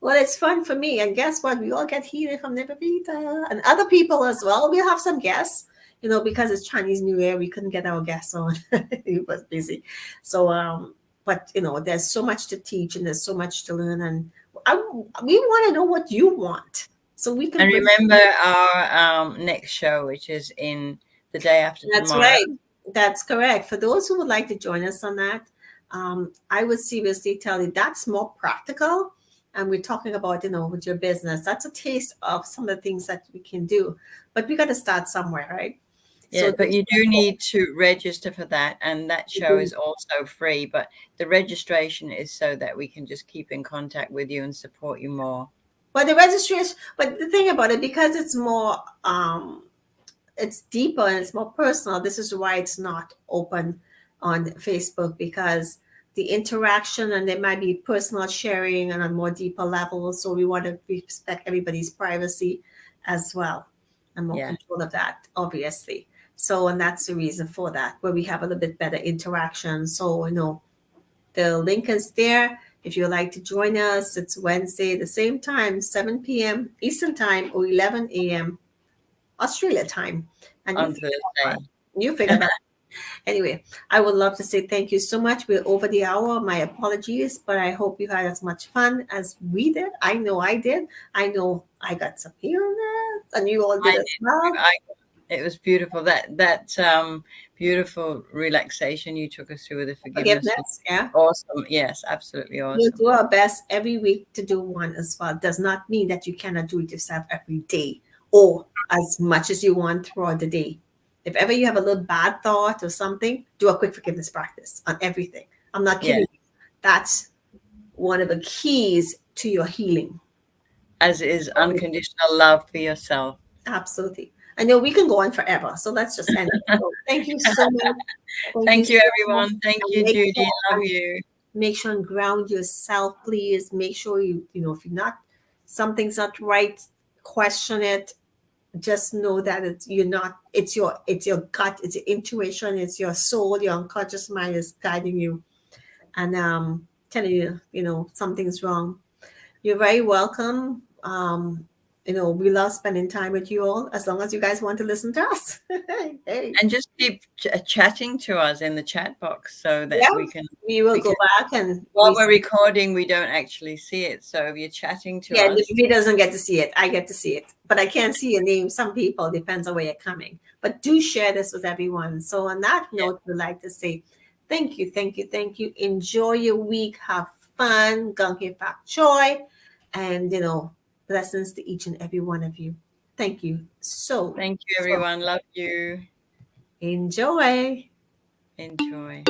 well, it's fun for me. And guess what? We all get healing from Nivedita and other people as well. We'll have some guests, because it's Chinese New Year. We couldn't get our guests on. He was busy. So, but there's so much to teach and there's so much to learn. And we want to know what you want, so we can And bring. remember our next show, which is in the day after That's tomorrow. right. That's correct. For those who would like to join us on that, I would seriously tell you that's more practical. And we're talking about, with your business. That's a taste of some of the things that we can do. But we got to start somewhere, right? Yeah, So but you do need to register for that. And that show Mhm. is also free. But the registration is so that we can just keep in contact with you and support you more. But the registration, but the thing about it, because it's more, it's deeper and it's more personal. This is why it's not open on Facebook, because the interaction and there might be personal sharing and on more deeper levels. So we want to respect everybody's privacy as well and more Yeah. control of that, obviously. So, and that's the reason for that, where we have a little bit better interaction. So, the link is there. If you'd like to join us, it's Wednesday, the same time, 7 p.m. Eastern Time or 11 a.m. Australia time. And On Thursday. you figure that. Anyway, I would love to say thank you so much. We're over the hour. My apologies, but I hope you had as much fun as we did. I know I did. I know I got some here and there, and you all did as well. It was beautiful. That beautiful relaxation you took us through with the forgiveness. Yeah. Awesome. Yes, absolutely awesome. We'll do our best every week to do one as well. Does not mean that you cannot do it yourself every day or as much as you want throughout the day. If ever you have a little bad thought or something, do a quick forgiveness practice on everything. I'm not kidding you. That's one of the keys to your healing. As is unconditional love for yourself. Absolutely. I know we can go on forever, so let's just end it. So thank you so much. Thank you, everyone. Thank you, Judy. Love you. Make sure and ground yourself, please. Make sure if something's not right, question it. Just know that it's your gut, it's your intuition, it's your soul, your unconscious mind is guiding you and telling you, something's wrong. You're very welcome. We love spending time with you all, as long as you guys want to listen to us. Hey. And just keep chatting to us in the chat box so that we will go back, and while we're recording, we don't actually see it. So if you're chatting to us. He doesn't get to see it. I get to see it, but I can't see your name. Some people, depends on where you're coming, but do share this with everyone. So on that note, we'd like to say thank you. Enjoy your week. Have fun. Ganghe Pak Choi. And, blessings to each and every one of you. Thank you. Thank you, everyone. Love you. Enjoy. Enjoy.